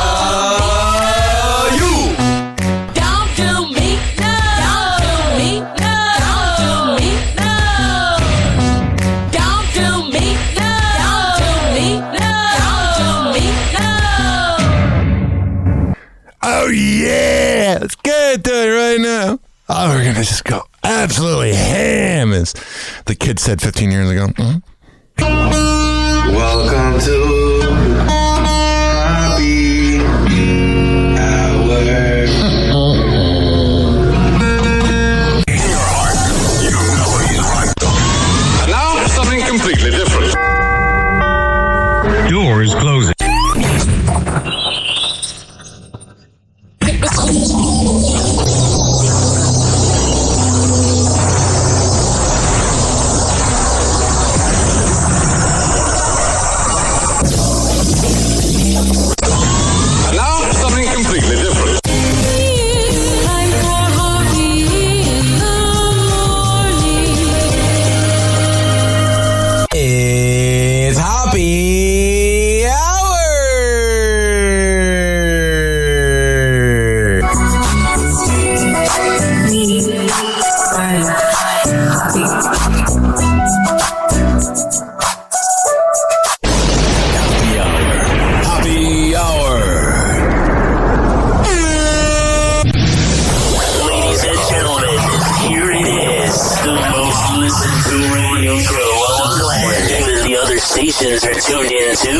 You. Don't do me. No. Don't do me. No. Don't do me. No. Don't do me. No. Don't do me. No. Don't do me. No. Oh, yeah. Let's get to it right now. Oh, we're going to just go absolutely ham, as the kid said 15 years ago. Mm-hmm. Welcome to Happy Hour. And now for something completely different. Doors closing. You're tuned in to...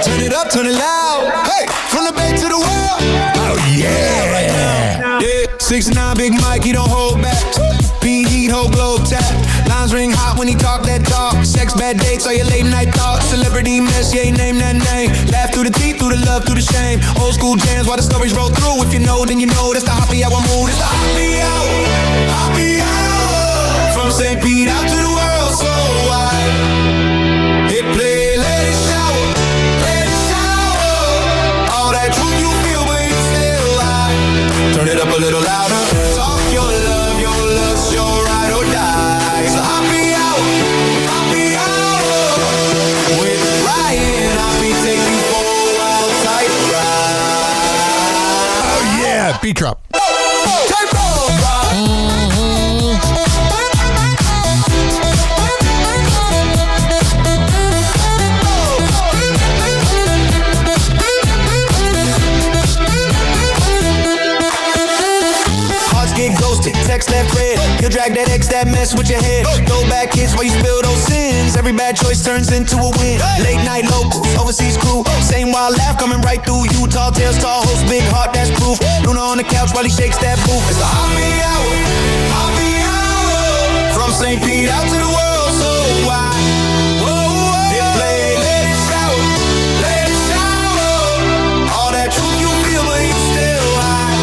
Turn it up, turn it loud. Hey, from the bay to the world. Oh, yeah. Yeah, 69 Big Mike, he don't hold back. Heat, whole globe tap. Lines ring hot when he talk that talk. Sex, bad dates, all your late night thoughts. Celebrity mess, yeah, name that name. Laugh through the teeth, through the love, through the shame. Old school jams while the stories roll through. If you know, then you know. That's the happy hour mood. It's the happy hour. Happy hour. From St. Pete out to the world so wide. Hit play, let it shower. Let it shower. All that truth you feel, but you still lie. Turn it up a little louder. Talk your love, your lust, your ride or die. It's a happy hour. Happy hour. With Ryan, I'll be taking you for a wild tight ride. Oh, yeah. Beat drop. Get ghosted, text left red. He'll drag that ex, that mess with your head. Throw back hits while you spill those sins. Every bad choice turns into a win. Late night locals, overseas crew. Same wild laugh coming right through you. Tall tales, tall host, big heart, that's proof. Luna on the couch while he shakes that booth. It's a happy hour, happy hour. From St. Pete out to the world so wide. Hit play, let it shower, let it shower. All that truth you feel, but you still high.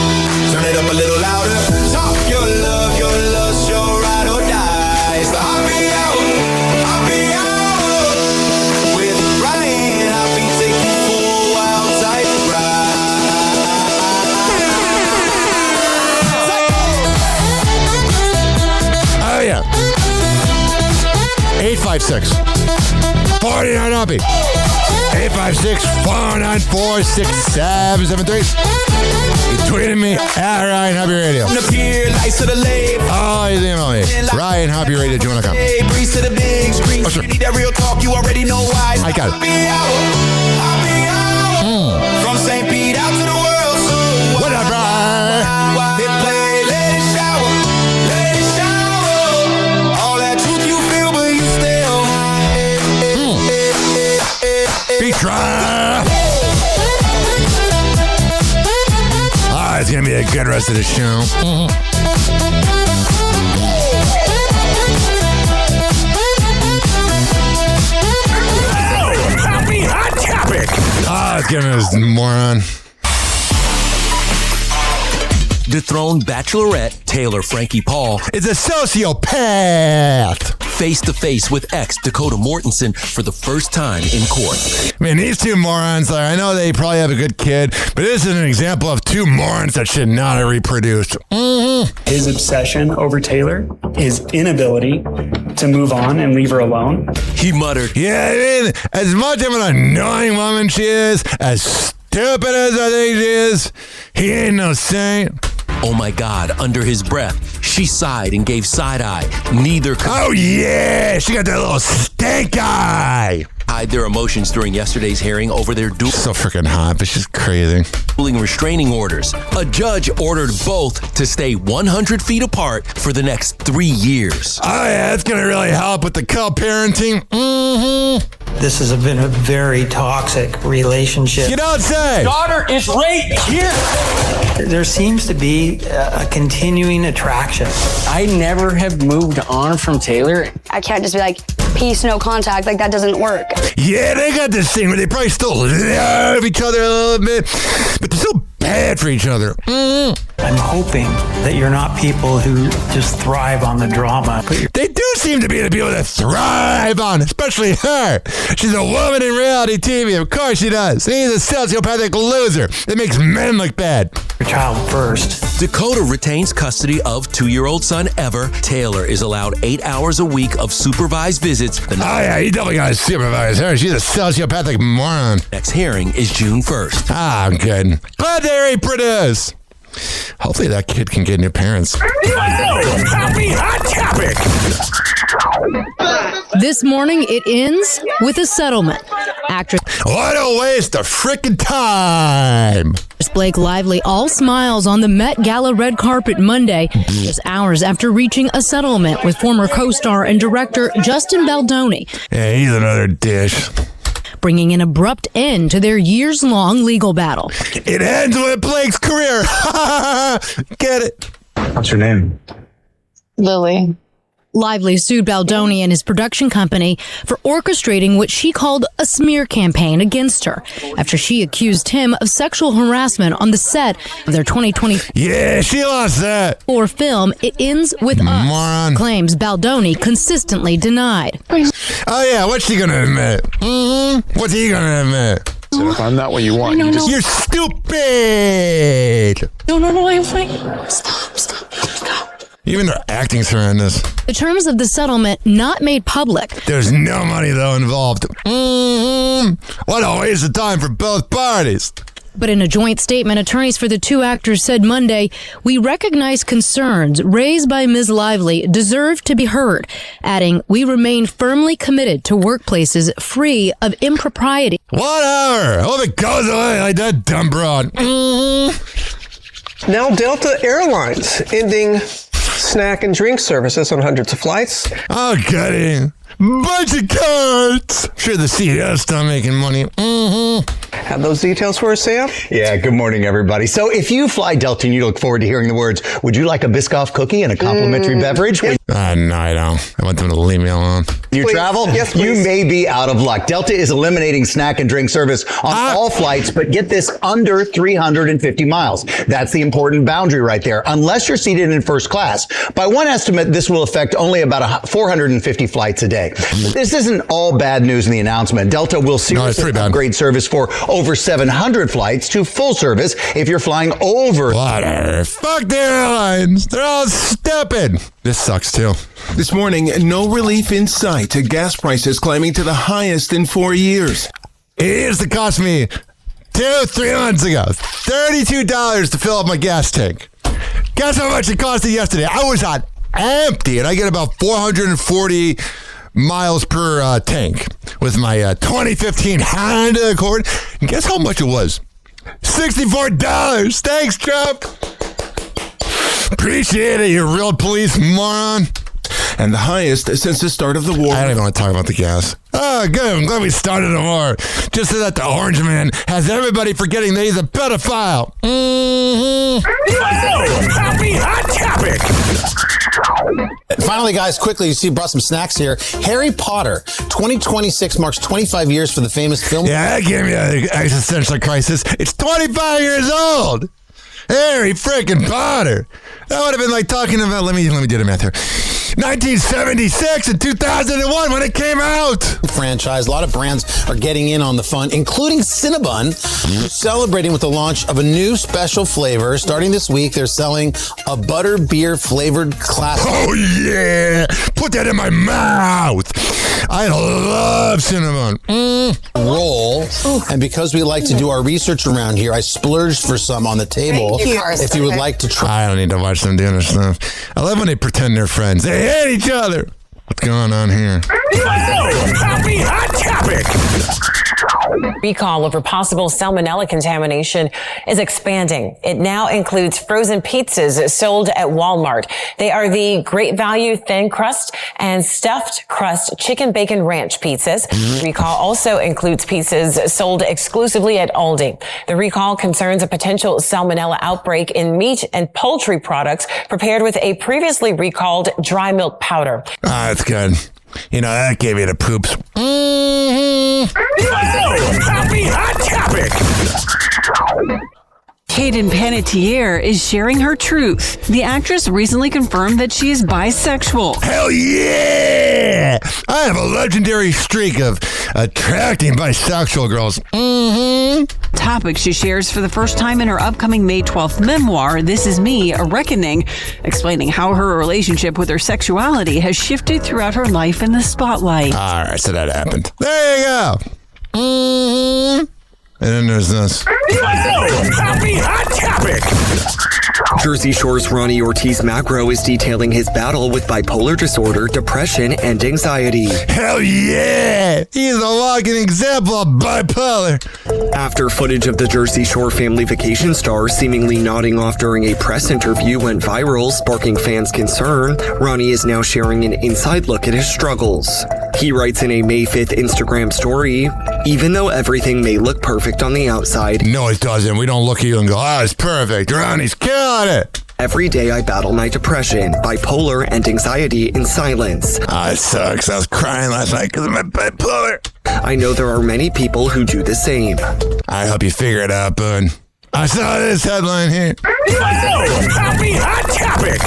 Turn it up a little louder. Talk your love, your lust, your ride or die. It's the happy hour, happy hour. With Ryan, I'll be taking you for a wild tight ride. Oh, yeah. 856 49 Hoppy. 856 494 6773. You tweeted me at Ryan Hoppy Radio. From the pier, lights to the lake. Oh, he's emailing me. Ryan Hoppy Radio, do you want to come? Hey, breeze to the big screen. Oh, sure. You need that real talk, you already know why. I got it. Happy hour, happy hour. From St. Pete out to the world so wide. What up, Ryan? Hit play, let it shower, let it shower. All that truth you feel, but you still Beat drop. It's going to be a good rest of the show. Happy Hot Topic. It's giving us moron. Dethroned Bachelorette Taylor Frankie Paul is a sociopath. Face to face with ex Dakota Mortensen for the first time in court. Man, these two morons, I know they probably have a good kid, but this is an example of two morons that should not have reproduced. His obsession over Taylor, his inability to move on and leave her alone. He muttered, yeah, I mean, as much of an annoying woman she is, as stupid as I think she is, he ain't no saint. Oh my God, under his breath, she sighed and gave side eye. Neither could. Oh yeah, she got that little stank eye. Hide their emotions during yesterday's hearing over their so freaking hot, but she's crazy. Dueling restraining orders. A judge ordered both to stay 100 feet apart for the next 3 years. Oh yeah, that's gonna really help with the co-parenting. This has been a very toxic relationship. You don't say. Daughter is right here. There seems to be a continuing attraction. I never have moved on from Taylor. I can't just be like, peace, no contact. Like, that doesn't work. Yeah, they got this thing where they probably still love each other a little bit, but they're so bad for each other. I'm hoping that you're not people who just thrive on the drama. They do seem to be the people that thrive on, especially her. She's a woman in reality TV. Of course she does. He's a sociopathic loser that makes men look bad. Your child first. Dakota retains custody of 2-year-old son Ever. Taylor is allowed 8 hours a week of supervised visits. Oh yeah, you definitely got to supervise her. She's a sociopathic moron. Next hearing is June 1st. I'm good. Glad they reproduce. Hopefully that kid can get new parents. Happy Hot Topic. This morning, it ends with a settlement. Actress What a waste of freaking time. Blake Lively all smiles on the Met Gala red carpet Monday, just hours after reaching a settlement with former co-star and director Justin Baldoni. Yeah, he's another dish. Bringing an abrupt end to their years-long legal battle. It ends with Blake's career. Get it? What's your name? Lily. Lively sued Baldoni and his production company for orchestrating what she called a smear campaign against her after she accused him of sexual harassment on the set of their 2024 Yeah, she lost that. film, It Ends With Us. Moron. Claims Baldoni consistently denied. Oh, yeah, what's she gonna admit? What's he gonna admit? So if I'm not what you want, You're stupid. No, I'm fine. Stop. Even their acting's horrendous. The terms of the settlement not made public. There's no money, though, involved. What a waste of time for both parties. But in a joint statement, attorneys for the two actors said Monday, "We recognize concerns raised by Ms. Lively deserve to be heard," adding, "We remain firmly committed to workplaces free of impropriety." Whatever. Hope it goes away like that dumb broad. Now Delta Airlines ending snack and drink services on hundreds of flights. Oh, goody. Bunch of cards. Sure, the CEO's still making money. Have those details for us, Sam? Yeah, good morning, everybody. So if you fly Delta and you look forward to hearing the words, would you like a Biscoff cookie and a complimentary beverage? No, I don't. I want them to leave me alone. You travel? Yes, please. You may be out of luck. Delta is eliminating snack and drink service on all flights, but get this, under 350 miles. That's the important boundary right there, unless you're seated in first class. By one estimate, this will affect only about 450 flights a day. This isn't all bad news in the announcement. Delta will seriously upgrade service for over 700 flights to full service if you're flying over. Whatever. Fuck the airlines. They're all stupid. This sucks, too. This morning, no relief in sight. Gas prices climbing to the highest in 4 years. It used to cost me 3 months ago, $32 to fill up my gas tank. Guess how much it costed yesterday? I was on empty, and I get about 440 miles per tank with my 2015 Honda Accord. And guess how much it was? $64. Thanks, Trump. Appreciate it, you real police moron. And the highest since the start of the war. I don't even want to talk about the gas. Oh, good. I'm glad we started a war. Just so that the orange man has everybody forgetting that he's a pedophile. Happy Hot Topic. Finally, guys, quickly, you see, brought some snacks here. Harry Potter, 2026 marks 25 years for the famous film. Yeah, that gave me an existential crisis. It's 25 years old. Harry freaking Potter. That would have been like talking about, let me do the math here. 1976 and 2001 when it came out. Franchise. A lot of brands are getting in on the fun, including Cinnabon, celebrating with the launch of a new special flavor. Starting this week, they're selling a butter beer flavored classic. Oh, yeah. Put that in my mouth. I love Cinnabon. Roll. And because we like to do our research around here, I splurged for some on the table. If you would like to try. I don't need to watch them doing this stuff. I love when they pretend they're friends. They hate each other. What's going on here? Happy Hot Topic. Recall over possible salmonella contamination is expanding. It now includes frozen pizzas sold at Walmart. They are the Great Value Thin Crust and Stuffed Crust Chicken Bacon Ranch pizzas. Recall also includes pizzas sold exclusively at Aldi. The recall concerns a potential salmonella outbreak in meat and poultry products prepared with a previously recalled dry milk powder. That's good. You know, that gave you the poops. Happy Hot Topic. Hayden Panettiere is sharing her truth. The actress recently confirmed that she is bisexual. Hell yeah! I have a legendary streak of attracting bisexual girls. Topic she shares for the first time in her upcoming May 12th memoir, This Is Me, A Reckoning, explaining how her relationship with her sexuality has shifted throughout her life in the spotlight. All right, so that happened. There you go. And then there's this. Happy Hot Topic. Jersey Shore's Ronnie Ortiz Macro is detailing his battle with bipolar disorder, depression, and anxiety. Hell yeah! He's a walking example of bipolar. After footage of the Jersey Shore family vacation star seemingly nodding off during a press interview went viral, sparking fans' concern, Ronnie is now sharing an inside look at his struggles. He writes in a May 5th Instagram story, "Even though everything may look perfect on the outside, no, it doesn't. We don't look at you and go, oh, it's perfect. Ronnie's killing it. Every day I battle my depression, bipolar, and anxiety in silence. It sucks. I was crying last night because of my bipolar. I know there are many people who do the same. I hope you figure it out, bud. I saw this headline here. Happy Hot Topic.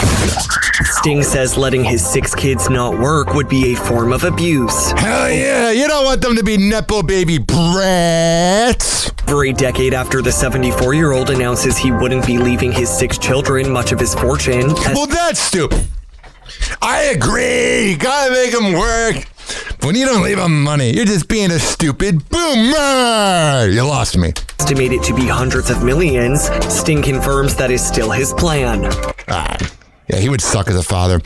Sting says letting his 6 kids not work would be a form of abuse. Hell yeah, you don't want them to be Nepo baby brats. For a decade after the 74-year-old announces he wouldn't be leaving his 6 children much of his fortune. Well, that's stupid. I agree. You gotta make them work. When you don't leave them money, you're just being a stupid boomer. You lost me. Estimated to be hundreds of millions, Sting confirms that is still his plan. Yeah, he would suck as a father.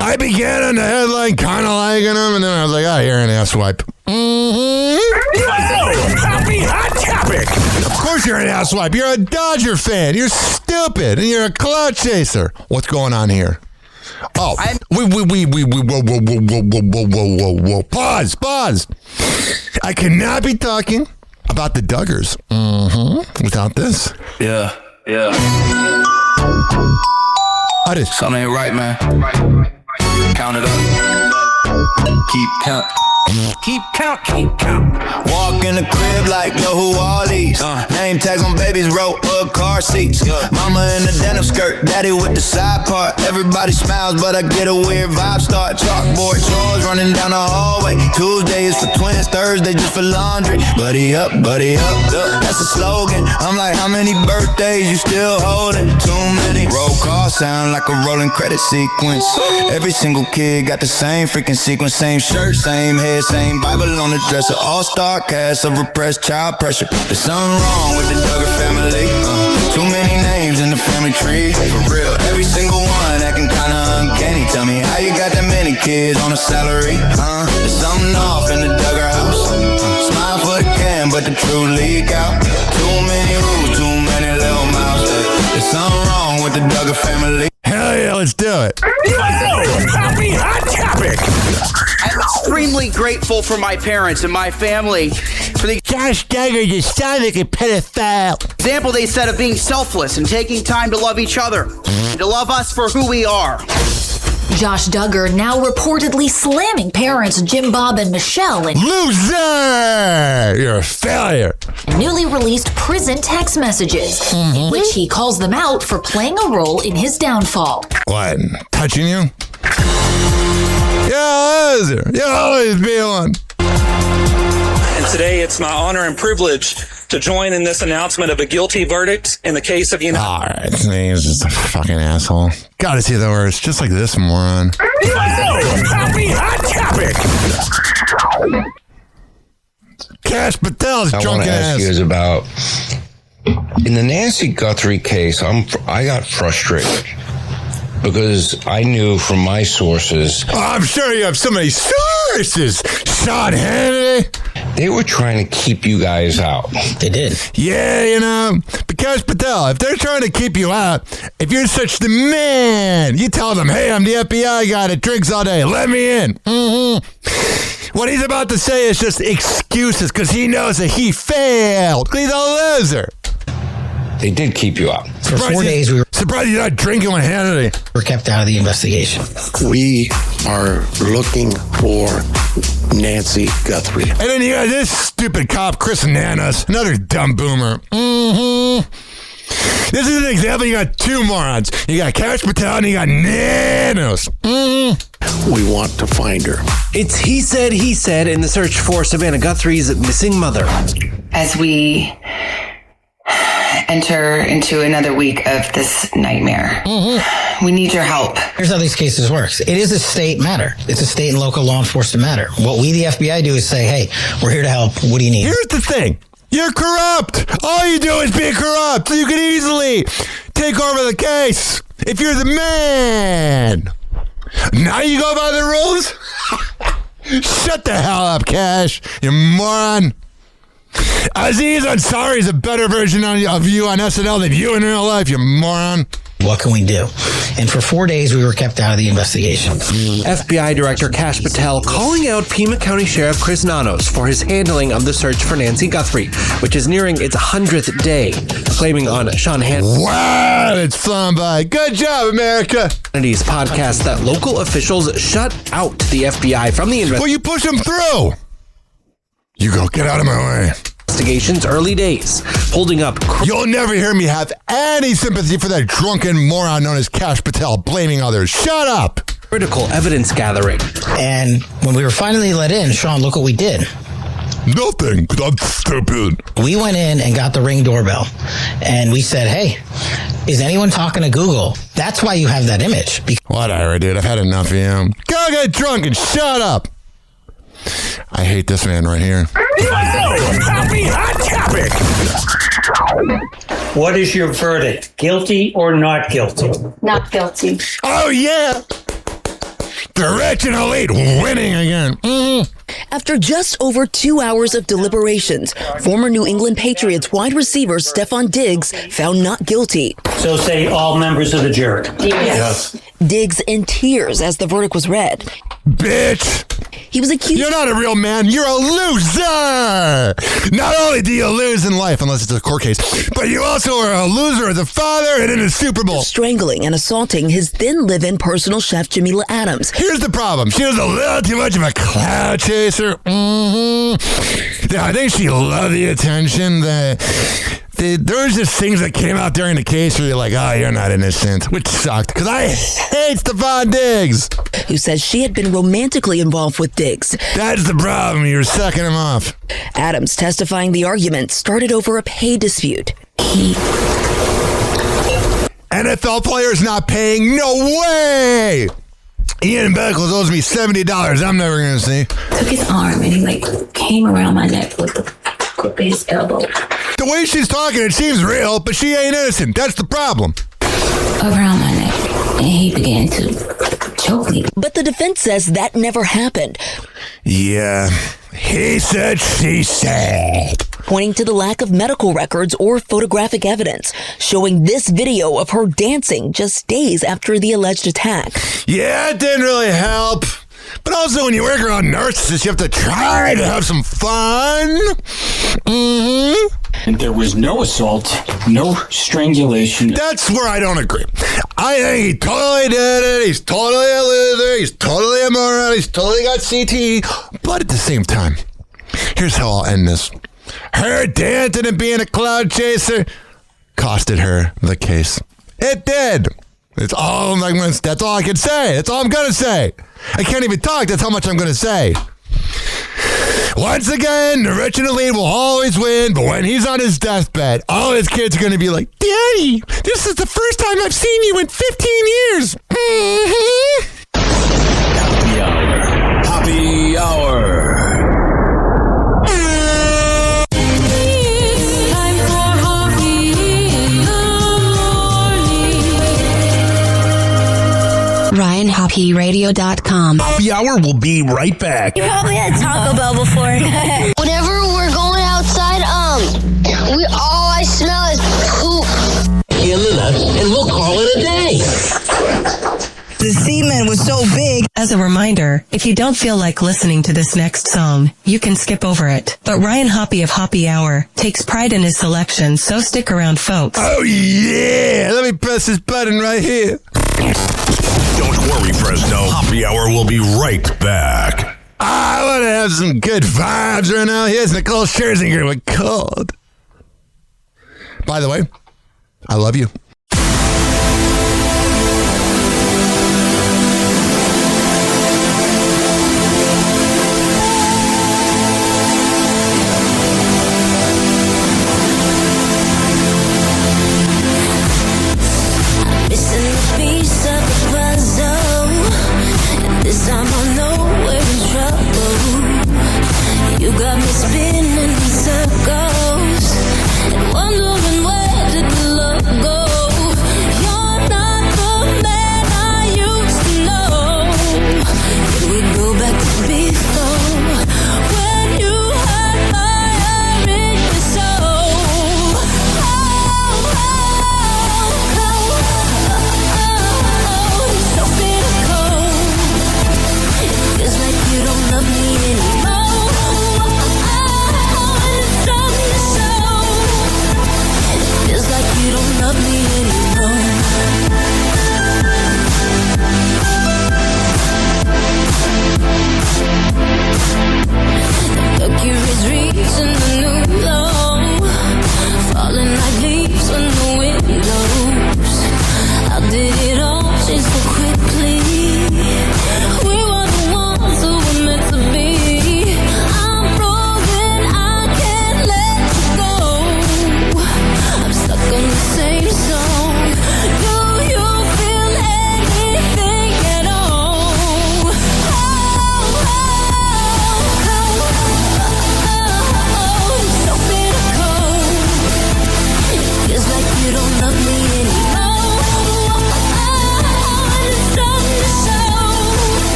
I began on the headline kind of liking him, and then I was like, you're an asswipe. Happy Hot Topic. Of course you're an asswipe. You're a Dodger fan. You're stupid, and you're a clout chaser. What's going on here? Oh, whoa. Pause. I cannot be talking about the Duggars without this. Yeah. Something ain't right, man. Count it up. Keep count. Walk in the crib like, yo, who all these? Name tags on babies, wrote up car seats. Mama in the denim skirt, daddy with the side part. Everybody smiles, but I get a weird vibe start. Chalkboard chores running down the hallway. Tuesday is for twins, Thursday just for laundry. Buddy up, that's the slogan. I'm like, how many birthdays you still holding? Too many. Roll call sound like a rolling credit sequence. Every single kid got the same freaking sequence. Same shirt, same head, same Bible on the dresser. All-star cast of repressed child pressure. There's something wrong with the Duggar family. Too many names in the family tree. For real, every single one acting kinda uncanny. Tell me how you got that many kids on a salary. There's something off in the Duggar house. Smile for the cam, but the truth leak out. Too many rules, too many little mouths. There's something wrong with the Duggar family. Hell yeah, let's do it. Happy Hot Topic. I'm extremely grateful for my parents and my family for the Josh Duggar, you sound like a pedophile. example they set of being selfless and taking time to love each other, to love us for who we are. Josh Duggar now reportedly slamming parents Jim Bob and Michelle in loser! You're a failure. Newly released prison text messages, in which he calls them out for playing a role in his downfall. What? Touching you? Yeah, loser. You'll always be one. And today it's my honor and privilege to join in this announcement of a guilty verdict in the case of United. All right, he's just a fucking asshole. Gotta see the worst, just like this moron. Happy Hot Topic. Cash Patel's drunk ass. I want to ask you is about in the Nancy Guthrie case. I got frustrated because I knew from my sources. Oh, I'm sure you have so many sources, Sean Hannity. They were trying to keep you guys out. They did. Yeah, you know, because Patel, if they're trying to keep you out, if you're such the man, you tell them, hey, I'm the FBI guy that drinks all day. Let me in. What he's about to say is just excuses because he knows that he failed. He's a loser. They did keep you out. For 4 days, we were surprised you're not drinking with Hannity. We're kept out of the investigation. We are looking for Nancy Guthrie. And then you got this stupid cop, Chris Nanas, another dumb boomer. This is an example. You got two morons. You got Cash Patel and you got Nanos. We want to find her. It's he said in the search for Savannah Guthrie's missing mother. As we enter into another week of this nightmare, we need your help. Here's how these cases works. It is a state matter. It's a state and local law enforcement matter. What we, the FBI, do is say, hey, we're here to help. What do you need? Here's the thing. You're corrupt. All you do is be corrupt. So you can easily take over the case if you're the man. Now you go by the rules? Shut the hell up, Cash, you moron. Aziz Ansari is a better version of you on SNL than you in real life, you moron. What can we do? And for 4 days, we were kept out of the investigation. FBI Director Kash Patel calling out Pima County Sheriff Chris Nanos for his handling of the search for Nancy Guthrie, which is nearing its 100th day, claiming on Sean Hannity's Wow, it's flown by. Good job, America. Podcast that local officials shut out the FBI from the investigation. Well, you push them through. You go, get out of my way. Investigation's early days, holding up. You'll never hear me have any sympathy for that drunken moron known as Kash Patel blaming others. Shut up. Critical evidence gathering. And when we were finally let in, Sean, look what we did. Nothing, because I'm stupid. We went in and got the Ring doorbell. And we said, hey, is anyone talking to Google? That's why you have that image. Whatever, dude. I've had enough of him. Go get drunk and shut up. I hate this man right here. Happy Hot Topic. What is your verdict? Guilty or not guilty? Not guilty. Oh, yeah. The rich and elite winning again. Mm-hmm. After just over 2 hours of deliberations, former New England Patriots wide receiver Stephon Diggs found not guilty. So say all members of the jury. Yes. Diggs in tears as the verdict was read. Bitch! He was accused. You're not a real man. You're a loser! Not only do you lose in life, unless it's a court case, but you also are a loser as a father and in a Super Bowl. Strangling and assaulting his then live-in personal chef, Jamila Adams. Here's the problem. She was a little too much of a cloud chaser. Mm-hmm. I think she loved the attention. There was just things that came out during the case where you're like, oh, you're not innocent, which sucked, because I hate Stephon Diggs. Who says she had been romantically involved with Diggs. That's the problem. You were sucking him off. Adams testifying the argument started over a pay dispute. NFL players not paying? No way! Ian Beckles owes me $70. I'm never going to see. Took his arm and he came around my neck with his elbow. The way she's talking, it seems real, but she ain't innocent. That's the problem. Around my neck, and he began to choke me. But the defense says that never happened. Yeah, he said, she said. Pointing to the lack of medical records or photographic evidence, showing this video of her dancing just days after the alleged attack. Yeah, it didn't really help. But also, when you work around narcissists, you have to try to have some fun. Mm-hmm. There was no assault, no strangulation. That's where I don't agree. I think he totally did it. He's totally a loser. He's totally a moron. He's totally got CTE. But at the same time, here's how I'll end this. Her dancing and being a cloud chaser costed her the case. It did. That's all I can say. That's all I'm going to say. I can't even talk. That's how much I'm going to say. Once again, the rich and elite will always win, but when he's on his deathbed, all his kids are going to be like, Daddy, this is the first time I've seen you in 15 years. Mm-hmm. Happy Hour. Happy Hour. RyanHoppyRadio.com. Happy Hour will be right back. You probably had Taco Bell before. Whenever we're going outside, all I smell is poop. In the nuts, and we'll call it a day. The semen was so big. As a reminder, if you don't feel like listening to this next song, you can skip over it. But Ryan Hoppe of Hoppy Hour takes pride in his selection, so stick around, folks. Oh, yeah. Let me press this button right here. Don't worry, Fresno. Happy Hour will be right back. I want to have some good vibes right now. Here's Nicole Scherzinger with Cold. By the way, I love you. This time I know we're in trouble. You got me spinning in circles.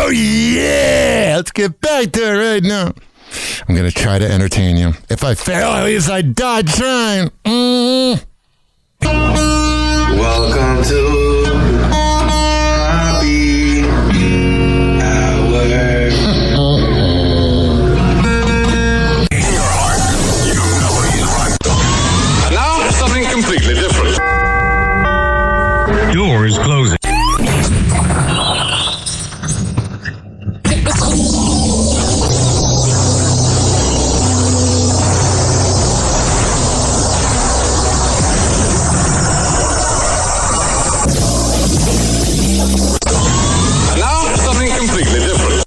Oh, yeah. Let's get back to it right now. I'm going to try to entertain you. If I fail, at least I died trying. Welcome to Happy Hour. And now, something completely different. Doors closing. And now, something completely different.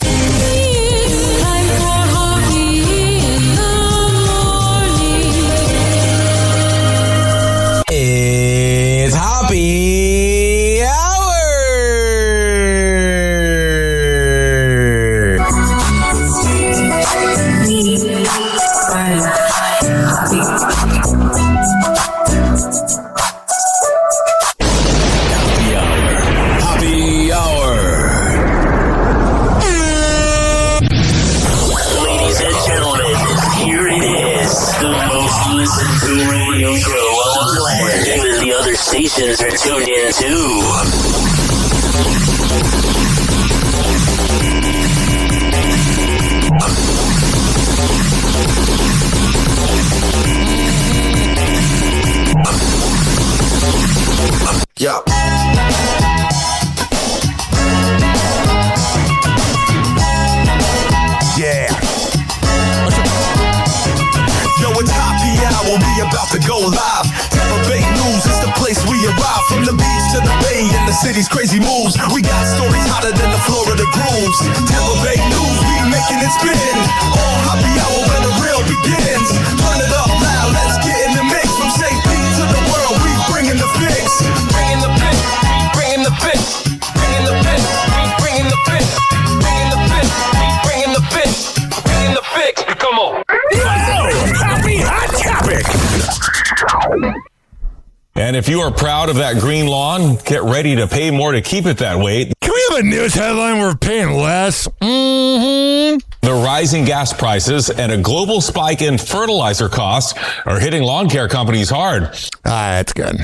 It's Hoppy Hour. Hoppy Hour. Ladies and gentlemen, here it is, the most listened to radio show on the planet. Even the other stations are tuned in too. Yeah. Yeah. Yo, it's Hoppy Hour. We about to go live. Tampa Bay News is the place we arrive. From the beach to the bay and the city's crazy moves. We got stories hotter than the Florida grooves. Tampa Bay News, we making it spin. All Hoppy Hour where the real begins. Turn it up loud, let's get in the mix. From St. Pete to the world, we bringing the fix. Bringing the fix, bringing the fix. Bringing the fix, we bringing the fix. Bringing the fix, we bringing the fix. Bringing the fix, come on. Happy Hot Topic. And if you are proud of that green lawn, get ready to pay more to keep it that way. Can we have a news headline where we're paying less? The rising gas prices and a global spike in fertilizer costs are hitting lawn care companies hard. That's good.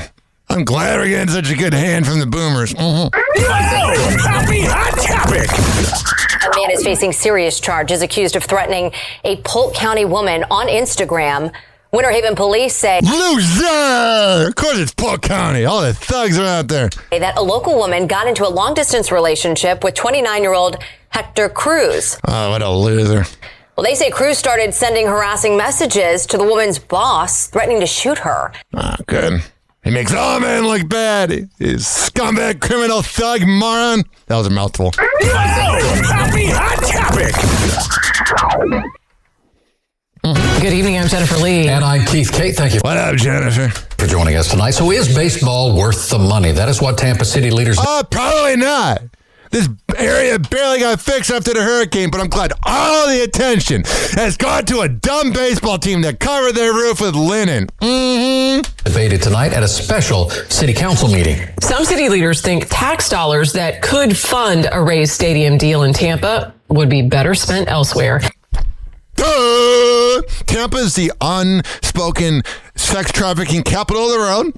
I'm glad we're getting such a good hand from the boomers. Happy Hot Topic. A man is facing serious charges accused of threatening a Polk County woman on Instagram. Winter Haven police say Loser! Of course it's Polk County. All the thugs are out there. that a local woman got into a long-distance relationship with 29-year-old Hector Cruz. Oh, what a loser. Well, they say Cruz started sending harassing messages to the woman's boss, threatening to shoot her. Ah, good. He makes all men look bad. He's scumbag, criminal, thug, moron. That was a mouthful. Happy Hot Topic. Good evening, I'm Jennifer Lee. And I'm Keith Kate. Thank you. What up, Jennifer? For joining us tonight. So is baseball worth the money? That is what Tampa City leaders... Probably not. This area barely got fixed after the hurricane, but I'm glad all the attention has gone to a dumb baseball team that covered their roof with linen. Debated tonight at a special city council meeting. Some city leaders think tax dollars that could fund a Rays stadium deal in Tampa would be better spent elsewhere. Tampa is the unspoken sex trafficking capital of the world.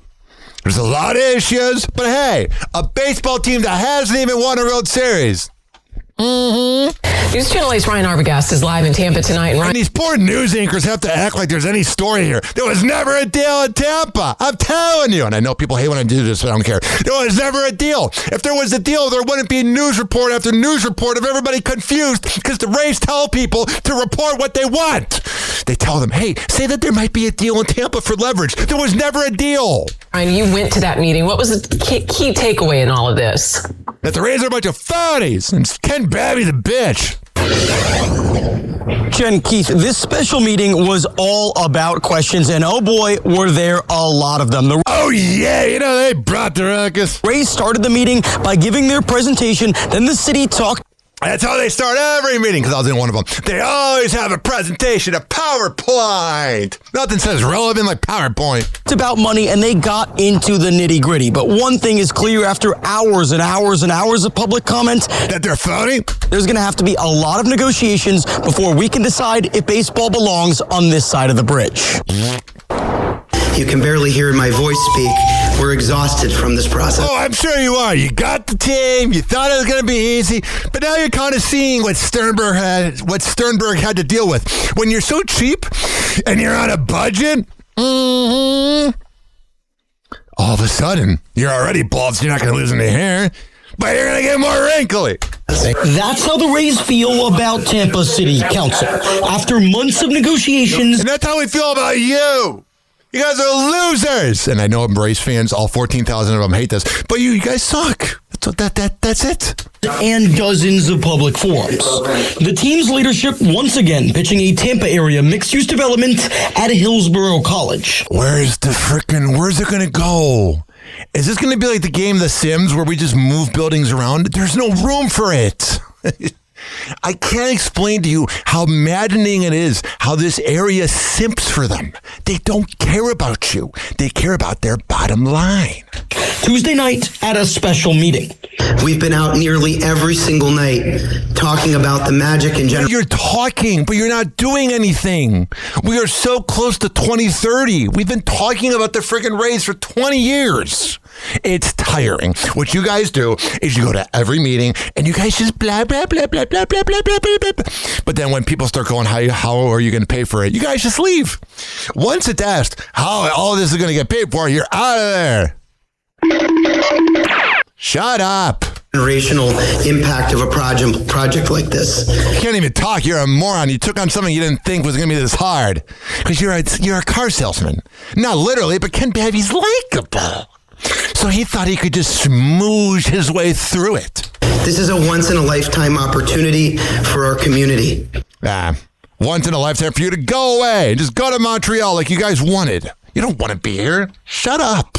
There's a lot of issues, but hey, a baseball team that hasn't even won a World Series. News Channel 8's Ryan Arbogast is live in Tampa tonight. And these poor news anchors have to act like there's any story here. There was never a deal in Tampa. I'm telling you. And I know people hate when I do this, but I don't care. There was never a deal. If there was a deal, there wouldn't be news report after news report of everybody confused because the Rays tell people to report what they want. They tell them, hey, say that there might be a deal in Tampa for leverage. There was never a deal. Ryan, you went to that meeting. What was the key takeaway in all of this? That the Rays are a bunch of phonies and Ken Babby's a bitch. Jen, Keith, this special meeting was all about questions, and oh boy, were there a lot of them. Oh yeah, you know, they brought the ruckus. Rays started the meeting by giving their presentation, then the city talked. That's how they start every meeting, because I was in one of them. They always have a presentation, a PowerPoint. Nothing says relevant like PowerPoint. It's about money, and they got into the nitty-gritty. But one thing is clear after hours and hours and hours of public comment. That they're phony? There's going to have to be a lot of negotiations before we can decide if baseball belongs on this side of the bridge. You can barely hear my voice speak. We're exhausted from this process. Oh, I'm sure you are. You got the team. You thought it was going to be easy. But now you're kind of seeing what Sternberg had to deal with. When you're so cheap and you're on a budget, all of a sudden, you're already bald, so you're not going to lose any hair. But you're going to get more wrinkly. That's how the Rays feel about Tampa City Council. After months of negotiations. And that's how we feel about you. You guys are losers. And I know Rays fans, all 14,000 of them hate this, but you guys suck. That's it. And dozens of public forums. The team's leadership once again pitching a Tampa area mixed-use development at Hillsborough College. Where's it going to go? Is this going to be like the game The Sims where we just move buildings around? There's no room for it. I can't explain to you how maddening it is how this area simps for them. They don't care about you. They care about their bottom line. Tuesday night at a special meeting. We've been out nearly every single night talking about the magic and general. You're talking, but you're not doing anything. We are so close to 2030. We've been talking about the friggin' Rays for 20 years. It's tiring. What you guys do is you go to every meeting and you guys just blah, blah, blah, blah, blah, blah, blah, blah, blah, blah. But then when people start going, how are you going to pay for it? You guys just leave. Once it's asked how all of this is going to get paid for, you're out of there. Shut up. Generational impact of a project like this. You can't even talk. You're a moron. You took on something you didn't think was going to be this hard. Because you're a car salesman. Not literally, but Ken Baby's likable. So he thought he could just smoosh his way through it. This is a once-in-a-lifetime opportunity for our community. Once in a lifetime for you to go away. Just go to Montreal like you guys wanted. You don't want to be here. Shut up.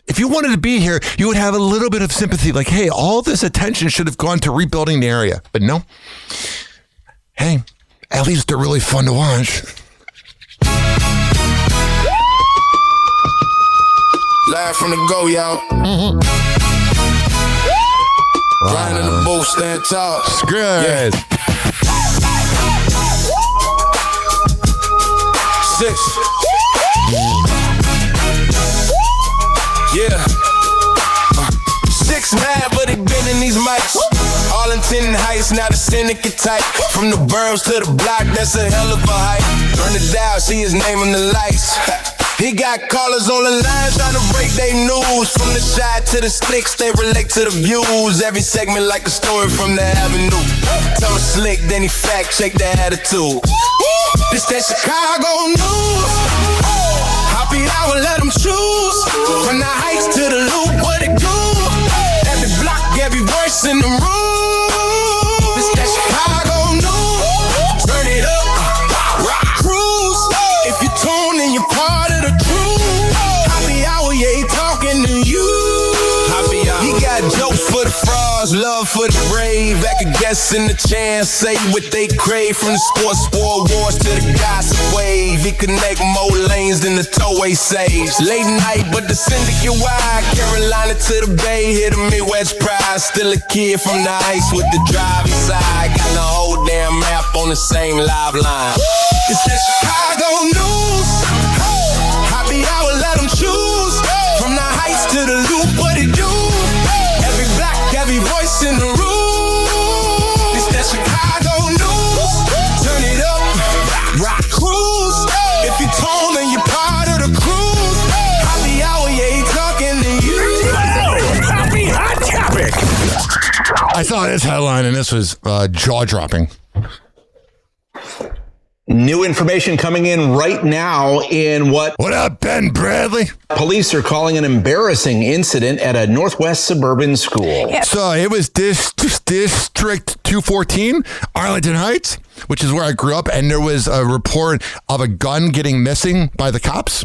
If you wanted to be here, you would have a little bit of sympathy. Like, hey, all this attention should have gone to rebuilding the area. But no. Hey, at least they're really fun to watch. Live from the go, y'all. Riding in the booth, stand tall. Screw it. 6. Yeah. 6 mad, but he been in these mics. Arlington Heights, now the syndicate type. From the burbs to the block, that's a hell of a hike. Turn it down, see his name in the lights. He got callers on the line trying to break their news. From the shy to the sticks, they relate to the views. Every segment like a story from the avenue. Tell him slick, then he fact check the attitude. This that Chicago news. Hoppy hour, let them choose. From the heights to the loop, what it do? Every block, every voice in the room. This that Chicago news. Turn it up, rock cruise. If you tune in, you're part of the crew. Happy hour, yeah, he talking to you. Happy hour. He got jokes for the frauds, love for the brave. Acting guests in the chance, say what they crave. From the sports war wars to the gossip wave. He connect more lanes than the tollway saves. Late night, but the syndicate wide. Carolina to the Bay, hit a Midwest pride. Still a kid from the ice with the driving side. Got the whole damn map on the same live line. It's that Chicago news. Happy hour, let them choose. From the heights to the loop, what it do? Every black, every voice in the room. It's that Chicago news. Turn it up, rock cruise. If you tone and you're part of the cruise. Happy hour, yeah, he talking to you. Happy hot topic. I saw this headline and this was jaw-dropping. New information coming in right now in what up, Ben Bradley? Police are calling an embarrassing incident at a Northwest suburban school. Yeah. So it was District 214, Arlington Heights, which is where I grew up, and there was a report of a gun getting missing by the cops.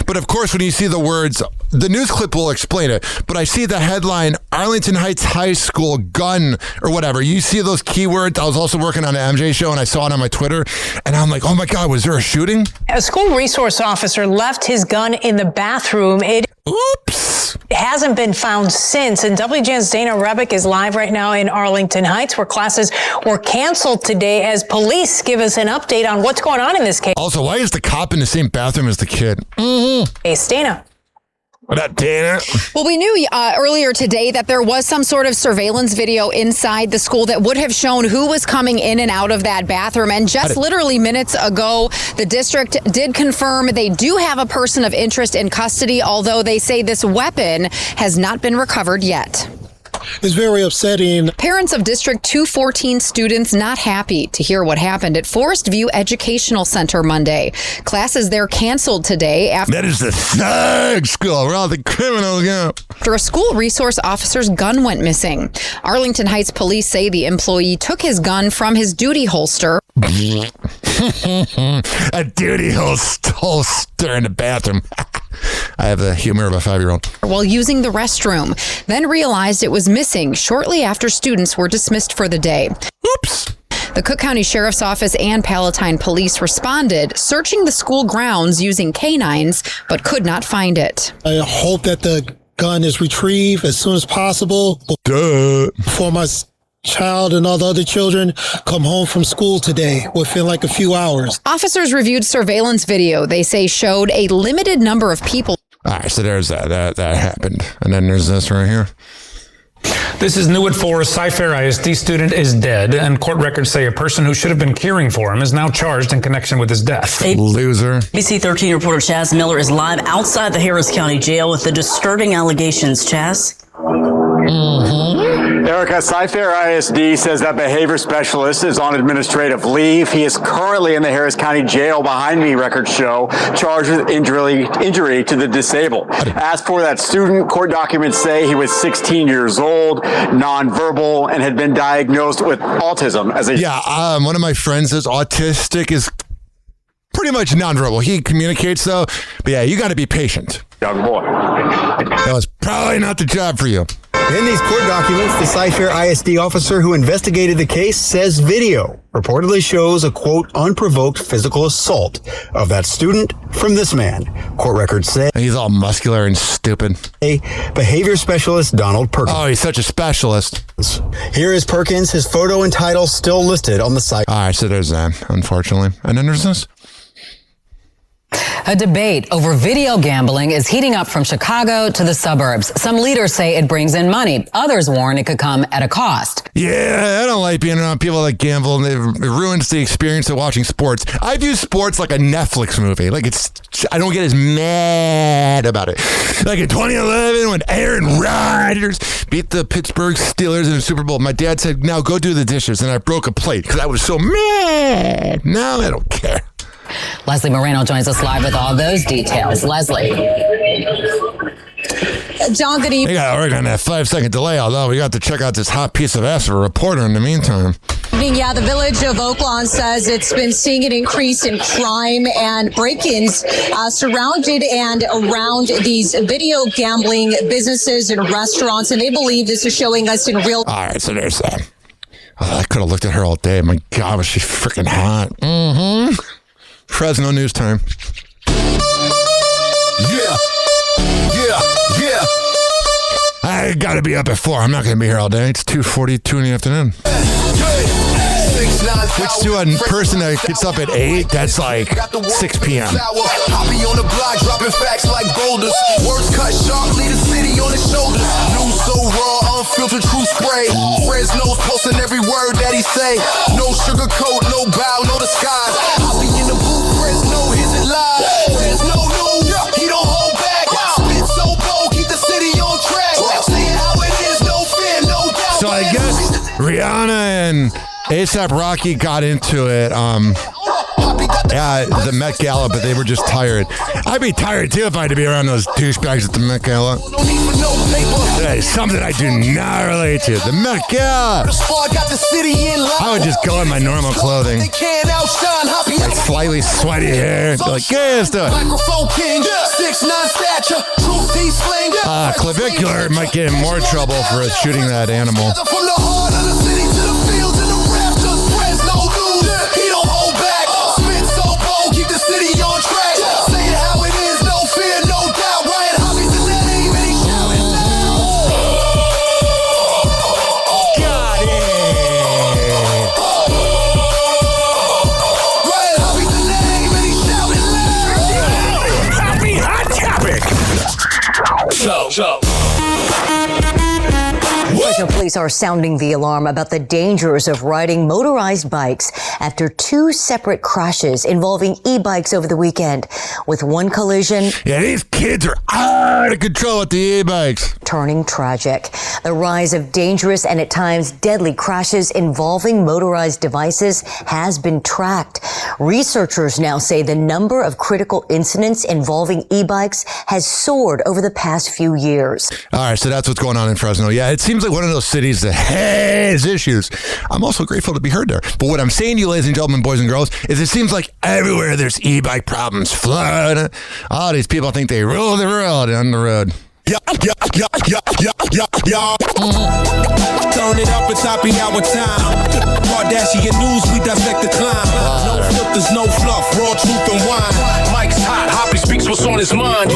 But of course, when you see the words the news clip will explain it, but I see the headline, Arlington Heights High School gun or whatever. You see those keywords? I was also working on the MJ show and I saw it on my Twitter and I'm like, oh my God, was there a shooting? A school resource officer left his gun in the bathroom. Oops. It hasn't been found since. And WGN's Dana Rebick is live right now in Arlington Heights, where classes were canceled today as police give us an update on what's going on in this case. Also, why is the cop in the same bathroom as the kid? Hey, Dana. What up, Dana? Well, we knew earlier today that there was some sort of surveillance video inside the school that would have shown who was coming in and out of that bathroom. And just literally minutes ago, the district did confirm they do have a person of interest in custody, although they say this weapon has not been recovered yet. It's very upsetting. Parents of District 214 students not happy to hear what happened at Forest View Educational Center Monday. Classes there canceled today after... That is the thug school where all the criminals go. After a school resource officer's gun went missing. Arlington Heights police say the employee took his gun from his duty holster. A duty holster in the bathroom. I have the humor of a 5-year-old. While using the restroom, then realized it was missing shortly after students were dismissed for the day. Oops. The Cook County Sheriff's Office and Palatine Police responded, searching the school grounds using canines, but could not find it. I hope that the gun is retrieved as soon as possible. Before my child and all the other children come home from school today within like a few hours. Officers reviewed surveillance video they say showed a limited number of people. All right, so there's that happened. And then there's this right here. This is new at 4. A Cy-Fair ISD student is dead, and court records say a person who should have been caring for him is now charged in connection with his death. Loser. ABC 13 reporter Chaz Miller is live outside the Harris County Jail with the disturbing allegations. Chaz? Erica, Cy-Fair ISD says that behavior specialist is on administrative leave. He is currently in the Harris County Jail behind me, records show, charged with injury to the disabled. As for that student, court documents say he was 16 years old, nonverbal, and had been diagnosed with autism as a... Yeah, one of my friends is autistic, is pretty much nonverbal. He communicates, though. But yeah, you got to be patient. Young boy. That was probably not the job for you. In these court documents, the Cy-Fair ISD officer who investigated the case says video reportedly shows a, quote, unprovoked physical assault of that student from this man. Court records say he's all muscular and stupid. A behavior specialist, Donald Perkins. Oh, he's such a specialist. Here is Perkins, his photo and title still listed on the site. All right, so there's that, unfortunately. And then there's this. A debate over video gambling is heating up from Chicago to the suburbs. Some leaders say it brings in money. Others warn it could come at a cost. Yeah, I don't like being around people that gamble, and it ruins the experience of watching sports. I view sports like a Netflix movie. Like I don't get as mad about it. Like in 2011 when Aaron Rodgers beat the Pittsburgh Steelers in the Super Bowl, my dad said, now go do the dishes, and I broke a plate because I was so mad. Now I don't care. Leslie Moreno joins us live with all those details. Leslie. John, good evening. We got to work on that 5-second delay, although we got to check out this hot piece of ass of a reporter in the meantime. Yeah, the village of Oaklawn says it's been seeing an increase in crime and break-ins surrounded and around these video gambling businesses and restaurants, and they believe this is showing us in real... All right, so there's that. Oh, I could have looked at her all day. My God, was she freaking hot. Mm-hmm. Fresno News Time. Yeah. I gotta be up at 4. I'm not gonna be here all day. It's 2:42 in the afternoon. Which to a person that gets up at 8, that's like 6 p.m. Hoppy on the block, dropping facts like boulders. Words cut sharp, lead the city on his shoulders. News so raw, unfiltered, true spray. Fresno's posting every word that he say. No sugarcoat, no bow, no disguise. Hoppy in the booth, Fresno, here's it live. Fresno news, he don't hold back. Spit so bold, keep the city on track. Say it how it is, no fear, no doubt. So I guess Rihanna and A$AP Rocky got into it, and the Met Gala, but they were just tired. I'd be tired too if I had to be around those douchebags at the Met Gala. That is something I do not relate to. The Met Gala. I would just go in my normal clothing. Like slightly sweaty hair. Like, yeah, let's do it. Clavicular might get in more trouble for shooting that animal. Fresno police are sounding the alarm about the dangers of riding motorized bikes after two separate crashes involving e-bikes over the weekend. With one collision, these kids are out of control with the e-bikes. Turning tragic. The rise of dangerous and at times deadly crashes involving motorized devices has been tracked. Researchers now say the number of critical incidents involving e-bikes has soared over the past few years. All right, so that's what's going on in Fresno. Yeah, it seems like one of those cities that has issues. I'm also grateful to be heard there. But what I'm saying to you, ladies and gentlemen, boys and girls, is it seems like everywhere there's e-bike problems. Flood. All these people think they rule the world on the road. Turn it up, it's happy hour time. Kardashian news, we dissect the climb. No filters, no fluff, raw truth and wine. Mike's hot, Hoppe speaks what's on his mind.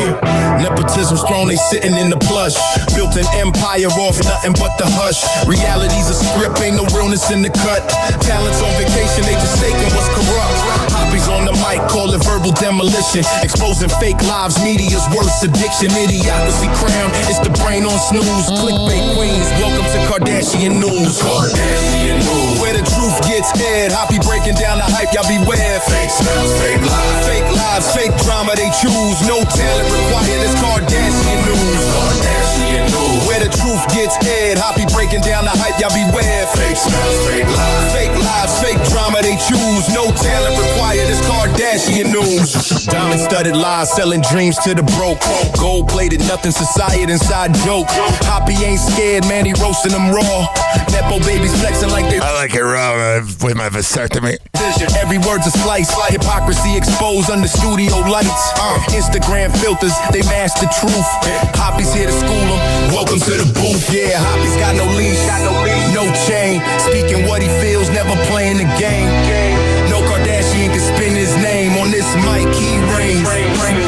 Nepotism's thrown, they sitting in the plush. Built an empire off nothing but the hush. Reality's a script, ain't no realness in the cut. Talents on vacation, they just taking what's corrupt. Hoppe's on the mic, call it verbal demolition. Exposing fake lives, media's worst addiction. Idiocracy crown, it's the brain on snooze. Clickbait queens, welcome to Kardashian news. Kardashian news. Where the truth gets aired, Hoppe breaking down the hype, y'all beware. Fake smells, fake lies. Fake lives, fake drama they choose. No talent required, it's Kardashian news. Kardashian news. Where the truth gets aired, Hoppe breaking down the hype, y'all beware. Fake smells, fake lies. Fake lives, fake drama they choose. No talent required, it's Kardashian news. Diamond-studded lies, selling dreams to the broke. Gold-plated, nothing society inside joke. Hoppe ain't scared, man, he roasting them raw. Nepo babies flexing like they... I like it raw with my vasectomy. Every word's a slice. Hypocrisy exposed under studio lights. Instagram filters, they mask the truth. Hoppe's here to school them. Welcome to the booth. Yeah, Hoppe's got no leash, no chain. Speaking what he feels, never playing the game. No Kardashian can spin his name. On this mic, he reigns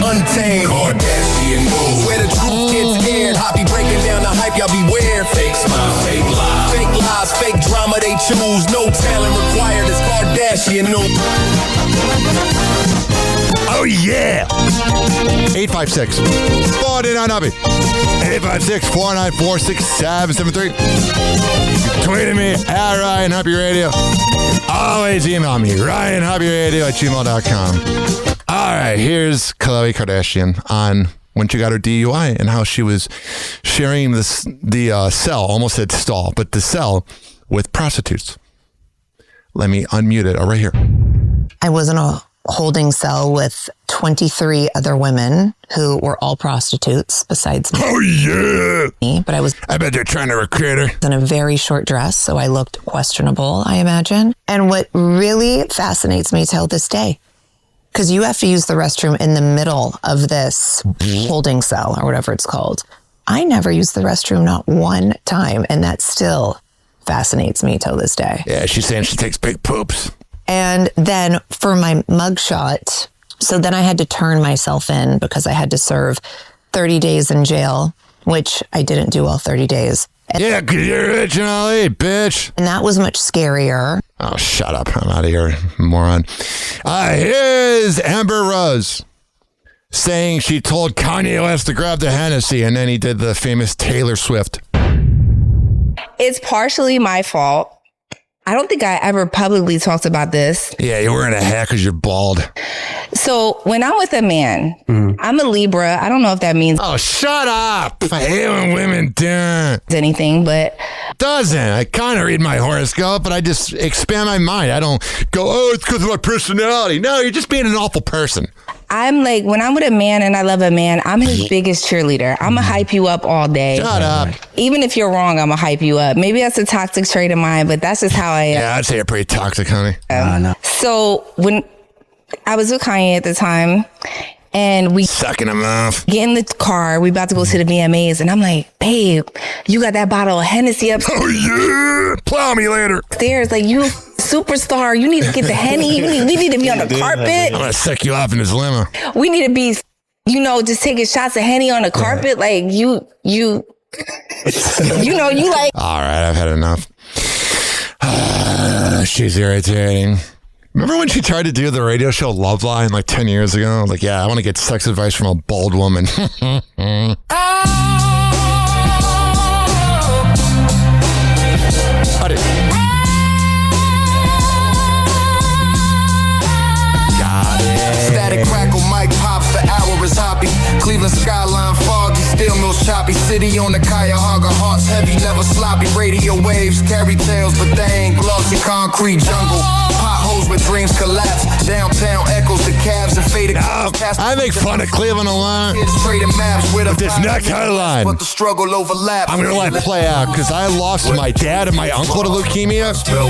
untamed. Kardashian moves. Where the truth gets aired. Hoppe breaking down the hype, y'all beware. Fake smile, fake lies. Fake lies, fake drama they choose. No talent required, it's Kardashian news. Oh, yeah. 856. 49 Hoppe. 856-494-6773. Tweeting me at Ryan Hoppe Radio. Always email me, RyanHoppeRadio@gmail.com. All right, here's Khloe Kardashian on when she got her DUI and how she was sharing the cell, almost said stall, but the cell with prostitutes. Let me unmute it right here. I was in a holding cell with 23 other women who were all prostitutes besides me. Oh, yeah. But I bet they're trying to recruit her. In a very short dress, so I looked questionable, I imagine. And what really fascinates me till this day, because you have to use the restroom in the middle of this holding cell or whatever it's called. I never used the restroom, not one time, and that still fascinates me till this day. Yeah, she's saying she takes big poops. And then for my mugshot, so then I had to turn myself in because I had to serve 30 days in jail, which I didn't do all 30 days. Yeah, because you're originally, bitch. And that was much scarier. Oh, shut up. I'm out of here, moron. Here's Amber Rose saying she told Kanye West to grab the Hennessy, and then he did the famous Taylor Swift. It's partially my fault. I don't think I ever publicly talked about this. Yeah, you're wearing a hat because you're bald. So when I'm with a man, I'm a Libra. I don't know if that means... Oh, shut up. I hate when women do anything, but... Doesn't. I kind of read my horoscope, but I just expand my mind. I don't go, oh, it's because of my personality. No, you're just being an awful person. I'm like, when I'm with a man and I love a man, I'm his biggest cheerleader. I'm going to hype you up all day. Shut up. Even if you're wrong, I'm going to hype you up. Maybe that's a toxic trait of mine, but that's just how I am. Yeah, I'd say you're pretty toxic, honey. No. So when I was with Kanye at the time, and we sucking him off. Get in the car, we about to go to the VMAs, and I'm like, babe, you got that bottle of Hennessy up. Oh yeah, plow me later. Upstairs, like you superstar, you need to get the Henny. We need to be on the carpet. I'm gonna suck you off in his limo. We need to be, just taking shots of Henny on the carpet. Like you like. All right, I've had enough. She's irritating. Remember when she tried to do the radio show Love Line like 10 years ago? Like, yeah, I want to get sex advice from a bald woman. Static crackle, mic pop, the hour is hoppy. Cleveland skyline foggy, steel mills choppy. City on the Cuyahoga, hearts heavy, never sloppy. Radio waves carry tales, but they ain't glossy. Concrete jungle, potholes where dreams collapse. Downtown echoes the cabs and faded. I make fun of Cleveland a lot. With this next headline, but the struggle overlaps. I'm gonna let it play out because I lost my dad and my uncle to leukemia. So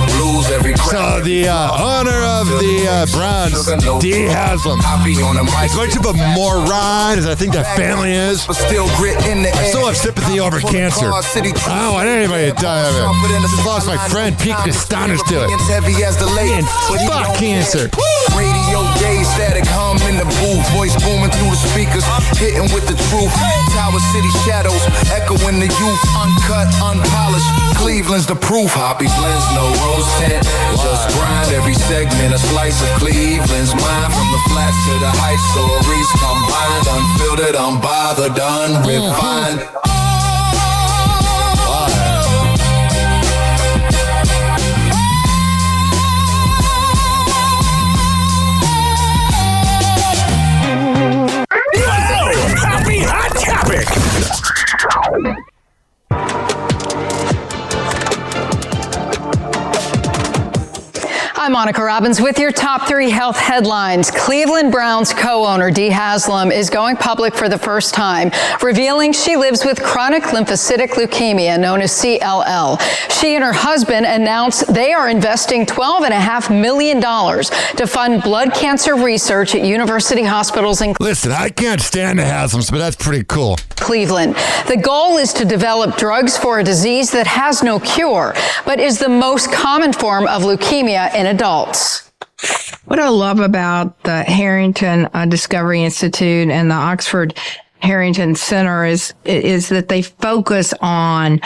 the owner of the Browns, D. Haslam, as much of a moron as I think that family is, I still have sympathy over cancer. I don't want anybody to die of it. I just lost my friend Pete Costanis to it. And fuck cancer. Radio days, static hum in the booth, voice booming through the speakers, hitting with the truth. Tower City shadows, echoing the youth, uncut, unpolished. Cleveland's the proof. Hoppy blends, no rose tint. Just grind every segment, a slice of Cleveland's mind. From the flats to the heights, stories combined, unfiltered, unbothered, unrefined. Hot topic. I'm Monica Robbins with your top 3 health headlines. Cleveland Browns co-owner Dee Haslam is going public for the first time, revealing she lives with chronic lymphocytic leukemia, known as CLL. She and her husband announced they are investing $12.5 million to fund blood cancer research at university hospitals in Listen, I can't stand the Haslams, but that's pretty cool. Cleveland. The goal is to develop drugs for a disease that has no cure, but is the most common form of leukemia in adults. What I love about the Harrington Discovery Institute and the Oxford Harrington Center is that they focus on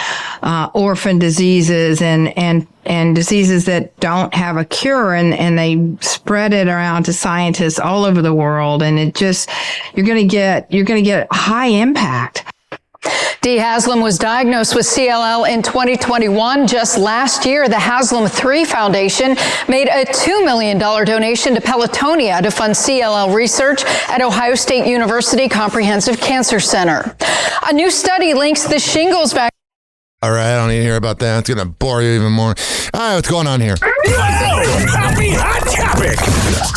orphan diseases and diseases that don't have a cure, and they spread it around to scientists all over the world, and it just you're going to get high impact. Dee Haslam was diagnosed with CLL in 2021. Just last year, the Haslam 3 Foundation made a $2 million donation to Pelotonia to fund CLL research at Ohio State University Comprehensive Cancer Center. A new study links the shingles vaccine. All right, I don't need to hear about that. It's going to bore you even more. All right, what's going on here? Hot topic.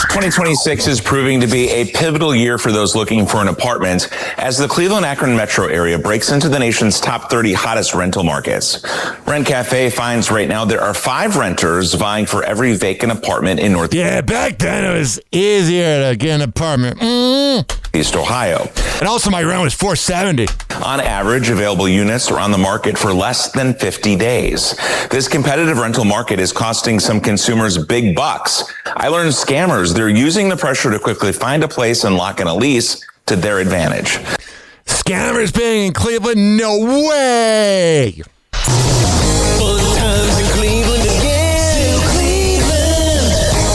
2026 is proving to be a pivotal year for those looking for an apartment as the Cleveland-Akron metro area breaks into the nation's top 30 hottest rental markets. Rent Cafe finds right now there are 5 renters vying for every vacant apartment in Northeast. Yeah, back then it was easier to get an apartment. East Ohio. And also my rent was $470. On average, available units are on the market for less than 50 days. This competitive rental market is costing some consumers big bucks. I learned scammers, they're using the pressure to quickly find a place and lock in a lease to their advantage. Scammers being in Cleveland? No way! Fun times in Cleveland again. Still Cleveland.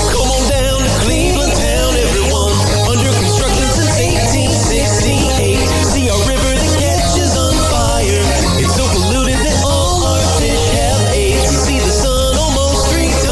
Come on down to Cleveland town, everyone. Under construction since 1868. See a river that catches on fire. It's so polluted that all our fish have AIDS. We see the sun on most streets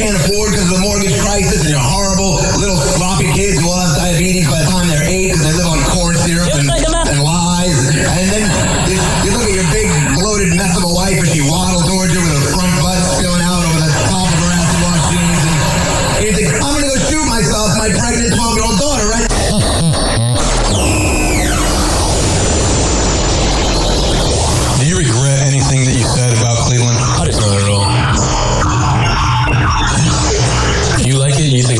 can't afford because of the mortgage crisis, and your horrible little sloppy kids who will have diabetes by the time they're 8 because they live on corn syrup and lies. And then you look at your big bloated mess of a wife as she waddles towards you with her front butt spilling out over the top of her acid wash jeans, and you think, I'm gonna go shoot myself, my pregnant 12-year-old daughter, right? Do you regret anything that you said about Cleveland? Not at all. You like it? You think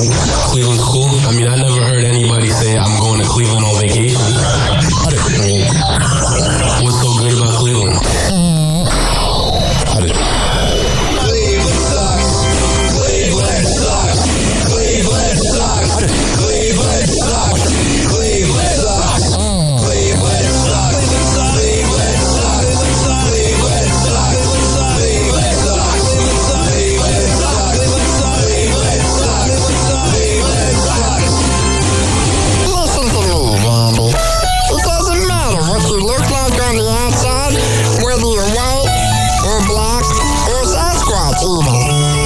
Cleveland's cool? I mean, I never heard anybody say I'm going to Cleveland on vacation. I mean, what's so good about Cleveland? Cleveland sucks. Cleveland sucks. Cleveland sucks. Cleveland sucks. Cleveland sucks. Cleveland sucks. Cleveland sucks. Cleveland sucks. Cleveland sucks. Cleveland sucks. Cleveland sucks. Cleveland sucks. Listen to me, Randy. It doesn't matter what you look like on the outside, whether you're white or black or Sasquatch even.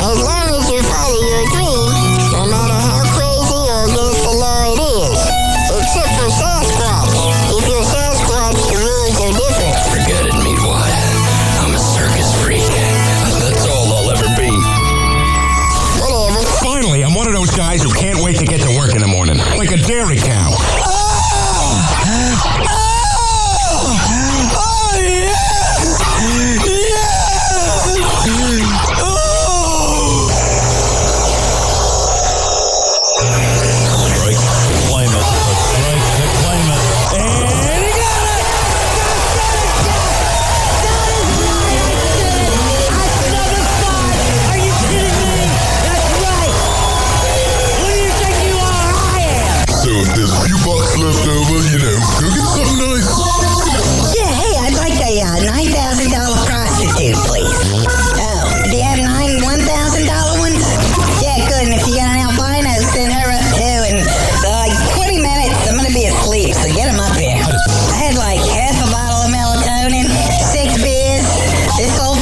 As long as you follow your dream, no matter how crazy or against the law it is. Except for Sasquatch. If you're Sasquatch, the rules are different. Forget it, Meatwad. I'm a circus freak. That's all I'll ever be. Whatever. Finally, I'm one of those guys who can't wait to get to work in the morning. Like a dairy cow. Strike to claim it. A strike to claim it. And he got it! Are you kidding me? That's right. Who do you think you are? I am. So if there's a few bucks left over, go get something nice. Yeah, hey, I'd like a $9,000 prostitute, please. Oh, do you have $1,000 ones? Yeah, good. And if you got an albino, send her up too. And like 20 minutes, I'm gonna be asleep. So get him up here. I had like half a bottle of melatonin, 6 beers, this whole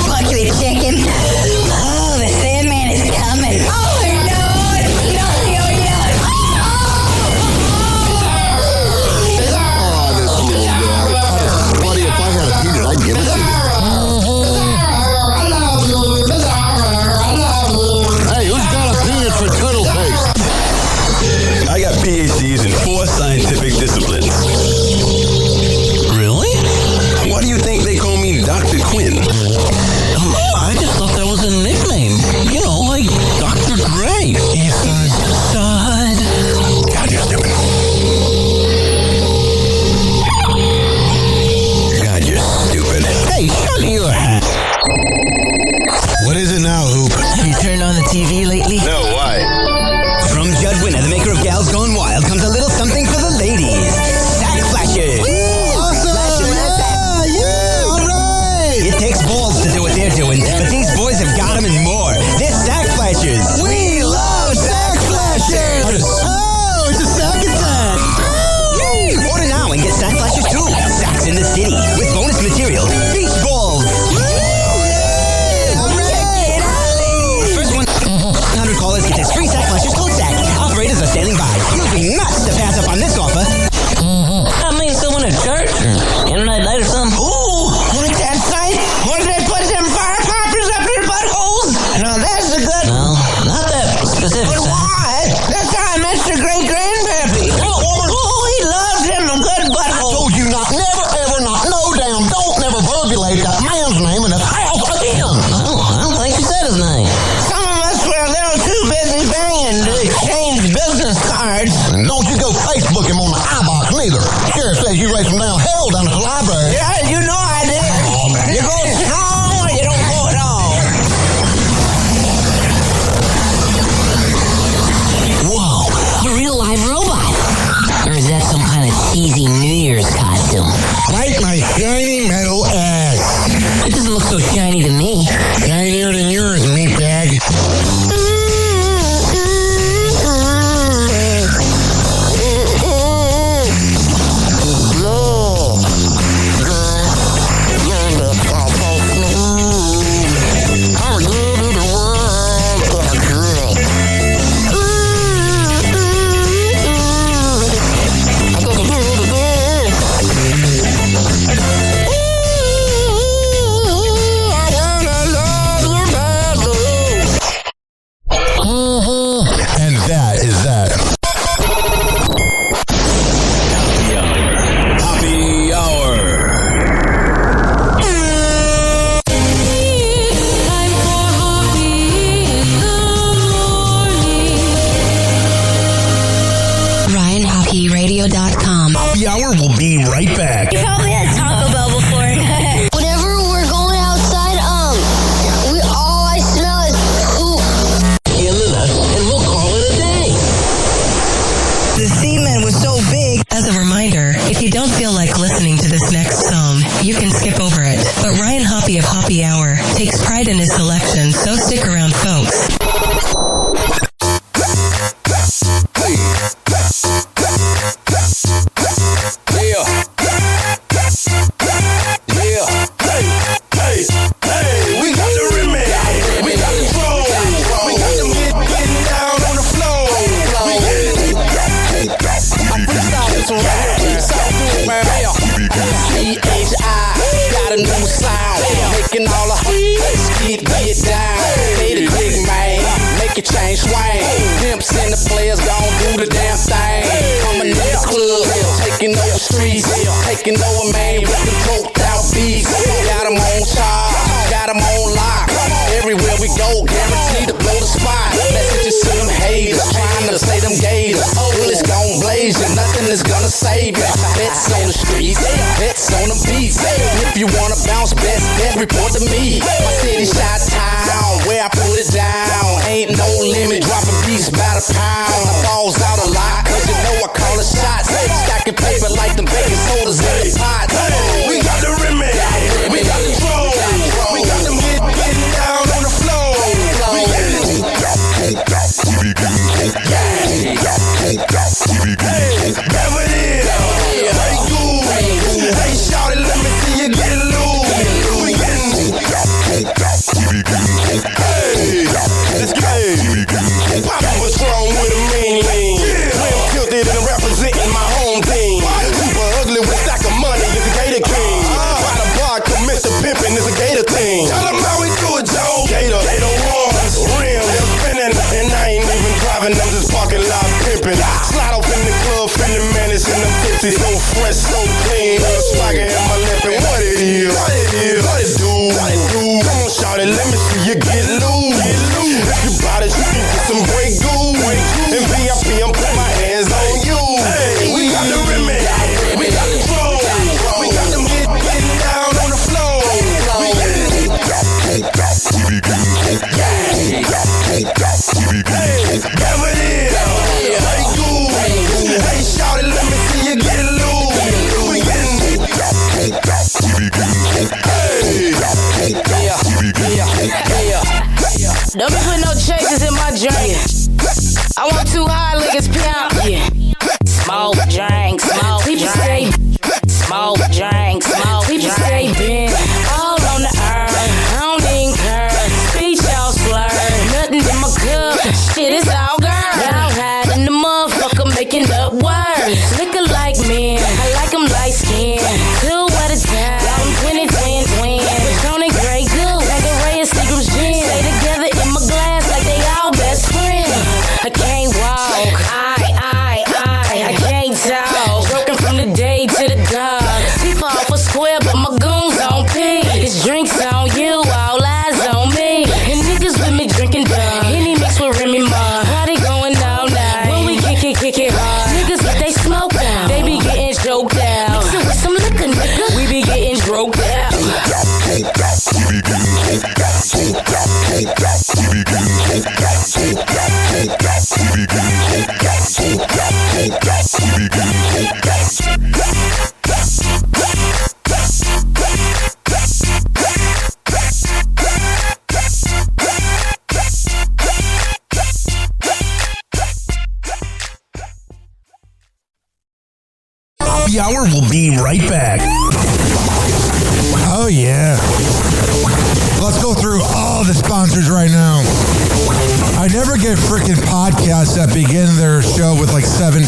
bucket of chicken. Oh, the Sandman is coming. Oh my God! Oh, this little guy. Buddy, if I had a peanut, I'd give it to you. Hey, who's got a peanut for turtle face? I got PhDs in 4 scientific disciplines. Really? Why do you think they call me Dr. Quinn? I just thought that was a nickname. You know, like Dr. Gray. Stud. God, you're stupid. God, you're stupid. Hey, shut your hat. What is it now, Hoop? Have you turned on the TV lately? No, why? From Judd Winner, the maker of Gals Gone Wild, comes a little something for the ladies. Sack Flashers. Awesome! Yeah, all right! It takes balls to do what they're doing, but these boys have got them and more. They're Sack Flashers. We love Sack Flashers! Oh, it's a sack attack! Order now and get Sack Flashers too. Sacks in the city with bonus material. Beach balls. First 100 callers get this free Sack Flashers cold sack. Operators are standing by. You'll be nuts to pass up on this offer. I mean, someone at church or internet night or something. Ooh, like that site? Where they put them fire poppers up your buttholes? No, PressNewsRadio.com. Happy Hour will be right back. You probably had Taco Bell before. Whenever we're going outside, all I smell is poop. In the nuts, and we'll call it a day. The semen was so big. As a reminder, if you don't feel like listening to this next song, you can skip over it. But Ryan Hoppe of Hoppe Hour takes pride in his selection, so stick around, folks. Change swing, pimps and the players gon' do the damn thing. Coming in the club, taking over streets, taking over man with the coked out beats. Got 'em on charge, got 'em on lock. Everywhere we go, guaranteed to blow the spot. Messages to them haters, trying to say them gators. Bullets gon' blaze you, nothing is gonna save you. Bets on the streets, bets on the beats. If you wanna bounce, best report to me. My city shot town, where I put it down. Ain't no limit, dropping beats by the pound. I balls out a lot, cause you know I call it shots. Stacking paper like them baking sodas in the pot. We got the remedy, we got the flow. We got them getting down on the floor. We Hey, shout it, let me see you get loose. Let's go. What's wrong with a mean lean? Slim tilted and representing my home team. Super ugly with stack of money is a Gator King. By the bar, commit the pimping is a Gator thing. Tell them how we do it, Joe. Gator ones, rims, they're spinning. And I ain't even driving, I'm just parking lot pimping. Slide off in the club, feeling menace in the 50s. So fresh, so clean. Swagger in my lip and what it is. What it do. Come on, shout it, let me see you get loose. If you bout it, you can get some great goo. In VIP, I'm putting my hands on you. Hey, we got the remedy, we got the flow. We got them getting down on the floor. Hey, shout it, let me see you get loose. Don't be putting no chasers in my drink. I want 2 high liquors, pimp. Yeah. Smoke drink, smoke drink. Smoke drink, smoke drink. People say been all on the earth. I don't even care. Speech all slurred. Nothing in my cup. Shit, it's all girl. Y'all hiding the motherfucker making up words. Liquor like men. I like them light skin. 2 at a time. I'm 20, twin. Tony Grey Goose. Tanqueray and Seagram's gin. Stay together in my glass like they all best friends. I can't walk. I can't talk. Broken from the day to the dark. People off a square, but my goons on P. It's drinks on you, all eyes on me. And niggas with me drinking dumb. Any mix with Remy Ma. Party going all night. When we kick it hard. Niggas get they smoke out. They be getting choked out. Mix it with some liquor, nigga. We be getting droked out. Happy Hour will be right back. Oh, yeah. Let's go through all the sponsors right now. I never get freaking podcasts that begin their show with like 7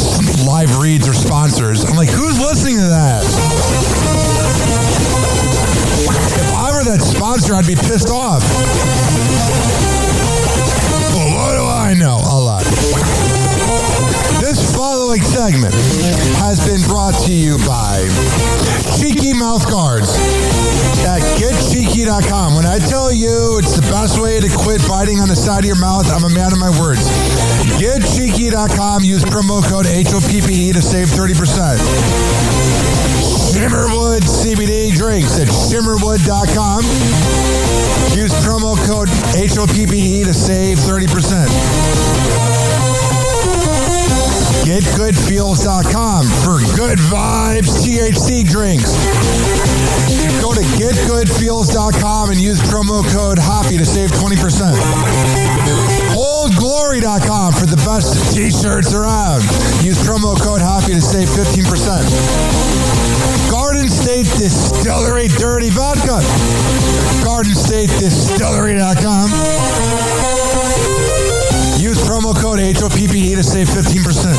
live reads or sponsors. I'm like, who's listening to that? If I were that sponsor, I'd be pissed off. Well, what do I know? A lot. This following segment segment has been brought to you by Cheeky Mouth Guards at getcheeky.com. When I tell you it's the best way to quit biting on the side of your mouth, I'm a man of my words. Getcheeky.com. Use promo code HOPPE to save 30%. Shimmerwood CBD drinks at shimmerwood.com. Use promo code HOPPE to save 30%. GetGoodFeels.com for good vibes THC drinks. Go to GetGoodFeels.com and use promo code Hoppy to save 20%. OldGlory.com for the best t-shirts around. Use promo code Hoppy to save 15%. Garden State Distillery Dirty Vodka. GardenStateDistillery.com. Use promo code HOPPE to save 15%.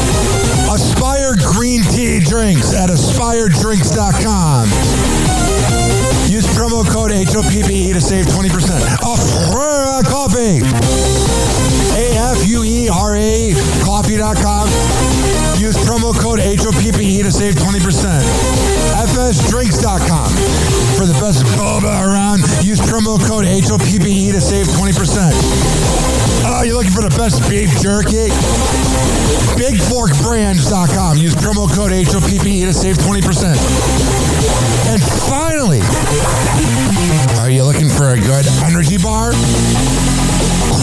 Aspire Green Tea Drinks at AspireDrinks.com. Use promo code HOPPE to save 20%. Afuera Coffee. AFUERA Coffee.com. Use promo code HOPPE to save 20%. FSDrinks.com. For the best boba around, use promo code HOPPE to save 20%. Oh, you're looking for the best beef jerky? BigForkBrands.com. Use promo code HOPPE to save 20%. And finally, are you looking for a good energy bar?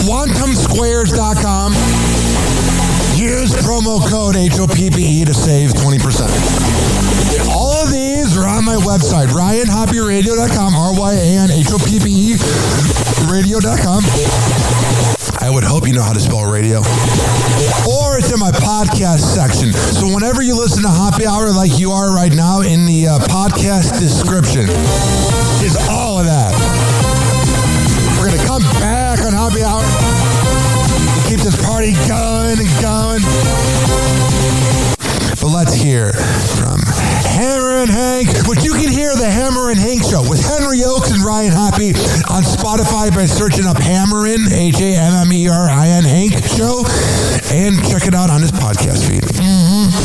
QuantumSquares.com. Use promo code HOPPE to save 20%. All of these are on my website, RyanHoppyRadio.com, RYANHOPPE radio.com. I would hope you know how to spell radio. Or it's in my podcast section. So whenever you listen to Hoppy Hour like you are right now, in the podcast description is all of that. We're going to come back on Hoppy Hour to keep this party going and going. But let's hear from Hammer and Hank, which you can hear the Hammer and Hank Show with Henry Oakes and Ryan Hoppy on Spotify by searching up Hammerin, HAMMERIN Hank Show, and check it out on his podcast feed.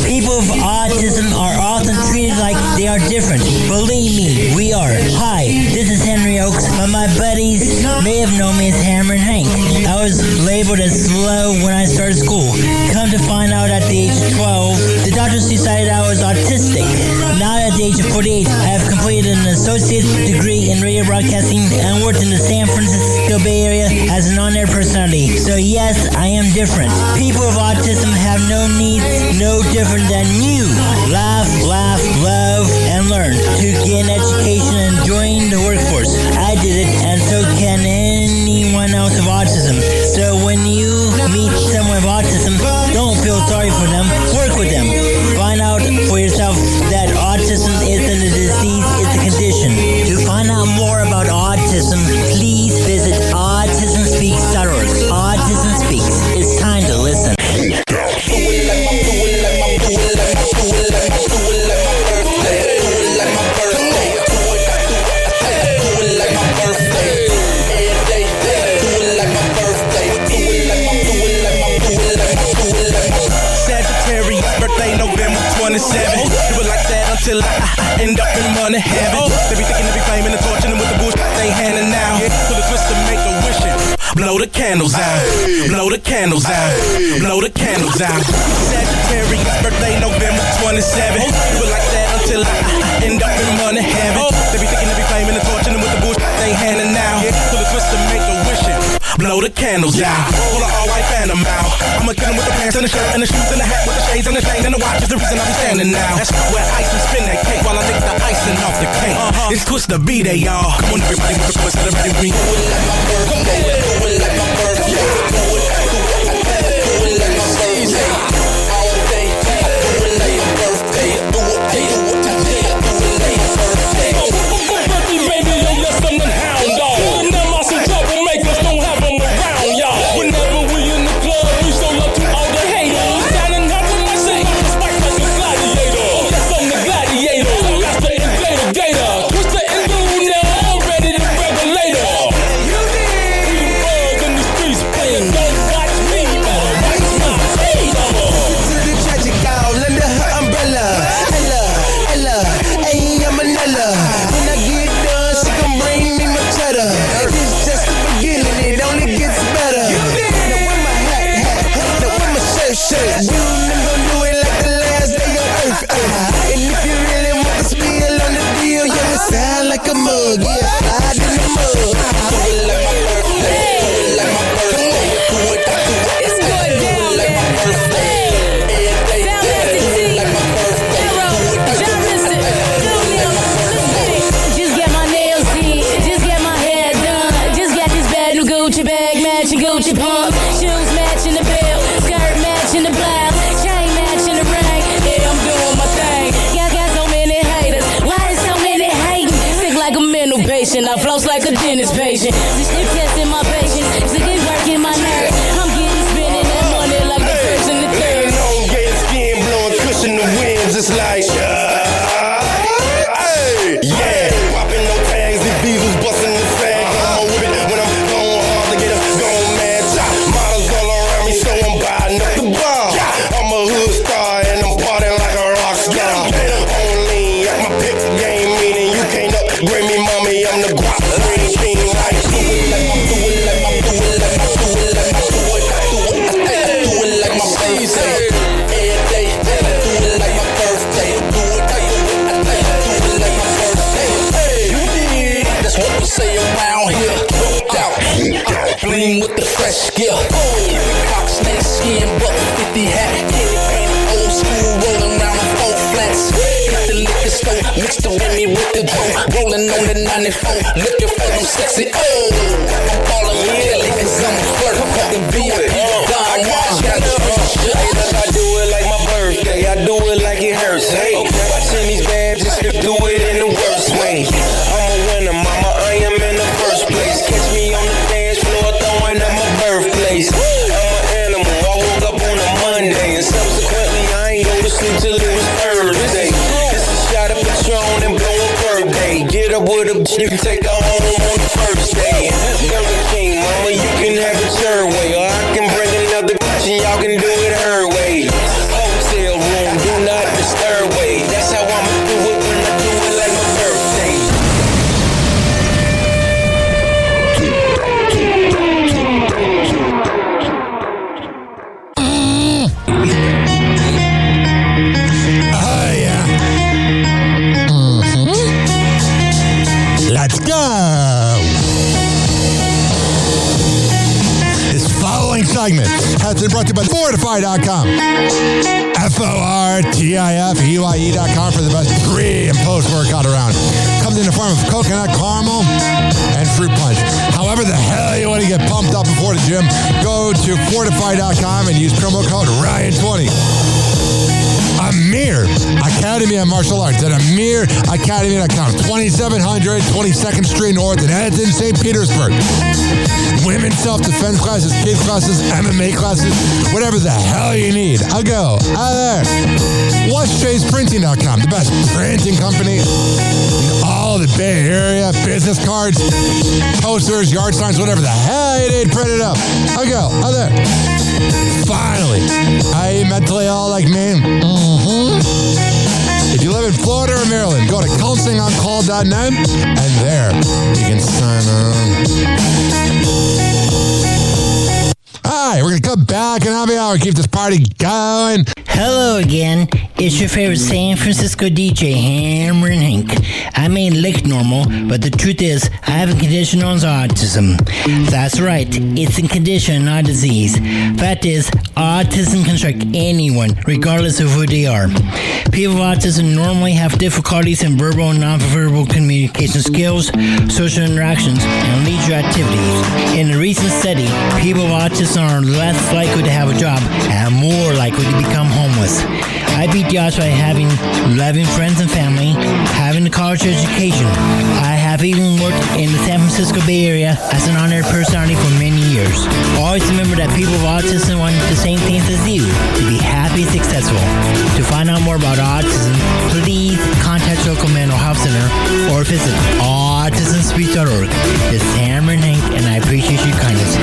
People with autism are often treated like they are different. Believe me, we are. Hi, this is Henry Oakes, but my buddies may have known me as Hammer and Hank. I was labeled as slow when I started school. Come to find out at the age of 12, the doctors decided I was autistic. Now at the age of 48, I have completed an associate's degree in radio broadcasting and worked in the San Francisco Bay Area as an on-air personality. So yes, I am different. People with autism have no needs, no different than you. Laugh, laugh, love, and learn to get an education and join the workforce. I did it, and so can anyone else with autism. So when you meet someone with autism, don't feel sorry for them. Work with them. Find out for yourself that autism isn't a disease, it's a condition. To find out more about autism, please visit autismspeaks.org. Autism Speaks. It's time to listen. Do it like that until I end up in money heaven. They be thinking they be claiming and torturing them with the bullshit they handing out. Pull a twist to make a wishing. Blow the candles out. Blow the candles out. Blow the candles out. Sagittarius birthday November 27. Do it like that until I end up in money heaven. They be thinking they be claiming and torturing them with the bullshit they handing out. Pull a twist to make a wishing. Blow the candles out. Pull an all-white phantom out. I'ma kill him with the pants and the shirt and the shoes and the hat with the shades and the chain and the watch is the reason I be standing now. That's where ice and spin that cake while I lick the icing off the cake. It's Twist the B-Day, y'all. Come on, everybody, with the twist of the B-Day. Do it like my birthday. Do it like my birthday. Do it like my birthday. All day. Do it like my birthday. Do it like my birthday. Birthday, baby, yo, you're something hound dog. And them are some troublemakers, don't have them around, y'all. Whenever we in the club, we show love to all the haters. Standing up in my seat, spike like a gladiator. Oh, yes, I'm the gladiator. That's the invader gator. Twist the enduro now, I'm ready to regulate her. You did. Gucci pump, shoes matching the belt, skirt matching the blouse, chain matching the ring. Yeah, I'm doing my thing. Y'all got so many haters. Why is so many hating? Sick like a mental patient. I floss like a dentist patient. This shit testing my patience. Sick and working my nerves. I'm getting spending that money like the first and the third. Elongated skin blowing cushion the winds. It's like, hey, yeah. Popping no tags, the diesels busting the fag. I'm with it when I'm going hard to get them going mad. Top models all around me, so I'm buying up the bar. I'm a hood star and I'm partying like a rock star. Only at my pick game, meaning you can't upgrade me, mommy. I'm the guap green king. Like do it like my do it like my do it like my do it like my do it like do it like my birthday. Every day, do it like my birthday. Do it like my birthday. Hey, you did. That's what we say around here. Hooked out, bling with the fresh gear. Cock snake skin, buck 50 hat, paint old school, rolling around on 4 flats. Got the liquor store mixed up with me with the drum, rolling on the 94, looking for them sexy. Oh, I'm calling me Kelly 'cause I'm a flirt. Fucking VIP, Don Juan, got the shit. I do it like my birthday. I do it like it hurts. Hey, watching these bad just to do it in the worst way. I'm a winner, mama. I am in the first place. Catch me on the dance floor throwing up my birthplace. I'm an animal. I woke up on a Monday and subsequently I ain't go to sleep till it was Thursday. This is a shot of Patron and blow a birthday. Get up with a you can take her home on the first day. Burger King, mama, you can have it your way, or I can bring another bitch and y'all can do it her way. Hotel room, do not disturb way. That's how I'ma do it when I do it like my birthday. Oh, yeah. Let's go. This following segment has been brought to you by Fortify.com. FORTIFUIE.com for the best pre and post workout around. Comes in the form of coconut caramel and fruit punch. However the hell you want to get pumped up before the gym, go to Fortify.com and use promo code Ryan20. Amir Academy of Martial Arts at AmirAcademy.com. 2700 22nd Street North in Edmonton, St. Petersburg. Women's self-defense classes, kids classes, MMA classes, whatever the hell you need. I'll go out there. What'sJaysPrinting.com, the best printing company in all the Bay Area. Business cards, posters, yard signs, whatever the hell you need, print it up. I'll go out there. Finally, are you mentally all like me? If you live in Florida or Maryland, go to counselingoncall.net and there you can sign on. All right, we're going to come back and happy hour, keep this party going. Hello again. It's your favorite San Francisco DJ, Hammer and Hank. I may look normal, but the truth is, I have a condition known as autism. That's right, it's a condition, not a disease. Fact is, autism can strike anyone, regardless of who they are. People with autism normally have difficulties in verbal and non-verbal communication skills, social interactions, and leisure activities. In a recent study, people with autism are less likely to have a job and more likely to become homeless. I beat the odds by having loving friends and family, having a college education. I have even worked in the San Francisco Bay Area as an honored personality for many years. Always remember that people with autism want the same things as you, to be happy and successful. To find out more about autism, please contact your local mental health center or visit autismspeech.org. This is Hammer and Hank, and I appreciate your kindness.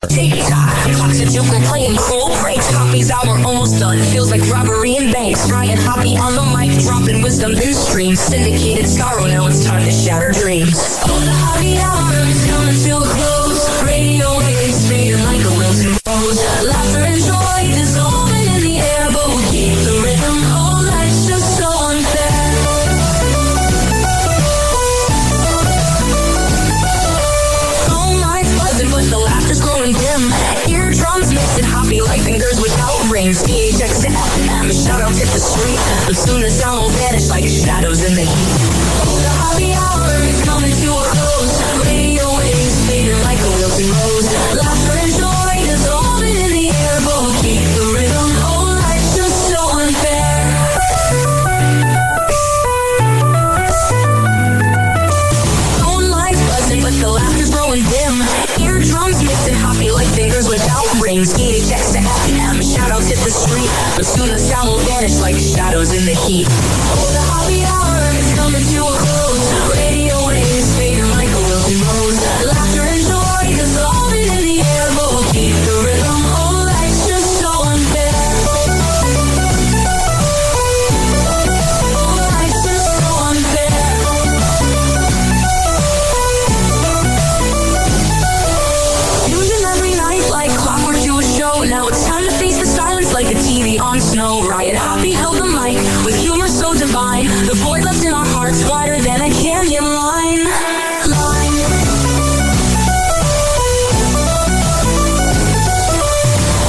TikTok, clocks and juke playing cool breaks. Copies out, we're almost done. Feels like robbery in banks. Ryan Hoppe on the mic, dropping wisdom through streams. Syndicated sorrow, now it's time to shatter dreams. Oh, the Hoppe hour is coming to a close. Radio waves fading like a wilted rose. Laughter and joy dissolving in the air, but we keep the rhythm. Oh, life's just so unfair. Oh, my buzzing, but the laughter's growing dim. Eardrums mixing Hoppe like fingers without rings. PHX to FM, shout-outs hit the street. But soon the sound will vanish like shadows in the heat. Oh, the Hoppe hour is coming to a close. Radio waves fading like a wilting rose. Laughter and joy without rings. Gated checks to FM, shout-outs hit the street, but soon the sound will vanish like shadows in the heat. Oh, the happy hour is coming to a close. Radio waves fading like a wilted rose. Laughter and joy dissolving in the air, but we'll keep the rhythm. Oh, life's just so unfair. Oh, life's just so unfair. Using every night like clockwork to a show. Now it's time to face the silence like a TV on snow. Riot Hoppy held the mic with humor so divine. The void left in our hearts wider than a canyon line.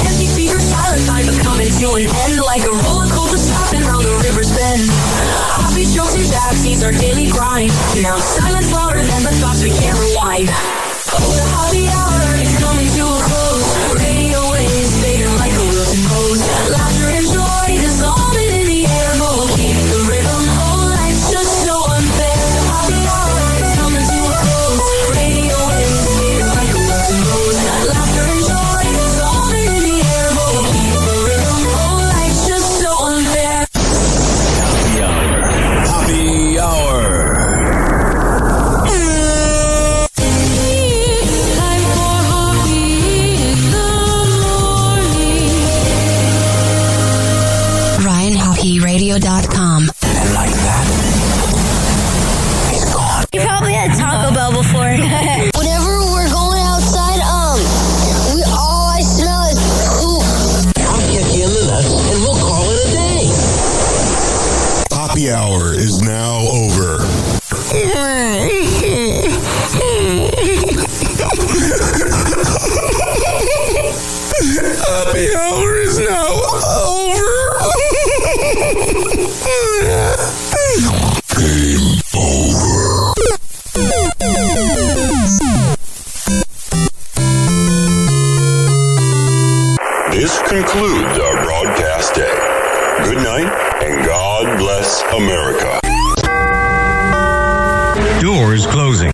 Empty speakers, silent time but coming to an end like a roller coaster stopping round the river's bend. Hoppy jokes and taxis, our daily grind. Now silence louder than the thoughts we can't rewind. Oh, the happy hour is coming to a close. Radio waves fading like a wilted rose. Laughter and joy dissolving in the air, but we'll keep the rhythm. Oh, life's just so unfair. The happy hour is coming to a close. Radio waves fading like a wilted rose. Laughter and joy dissolving in the air, but we'll keep the rhythm. Oh, life's just so unfair. Happy hour. Happy hour. RyanHoppyRadio.com. And like that, he's gone. You probably had Taco Bell before. Whenever we're going outside, all I smell is poop. I'll kick you in the nuts and we'll call it a day. Happy hour is now over. Happy hour is now over. Game over. This concludes our broadcast day. Good night and God bless America. Doors closing.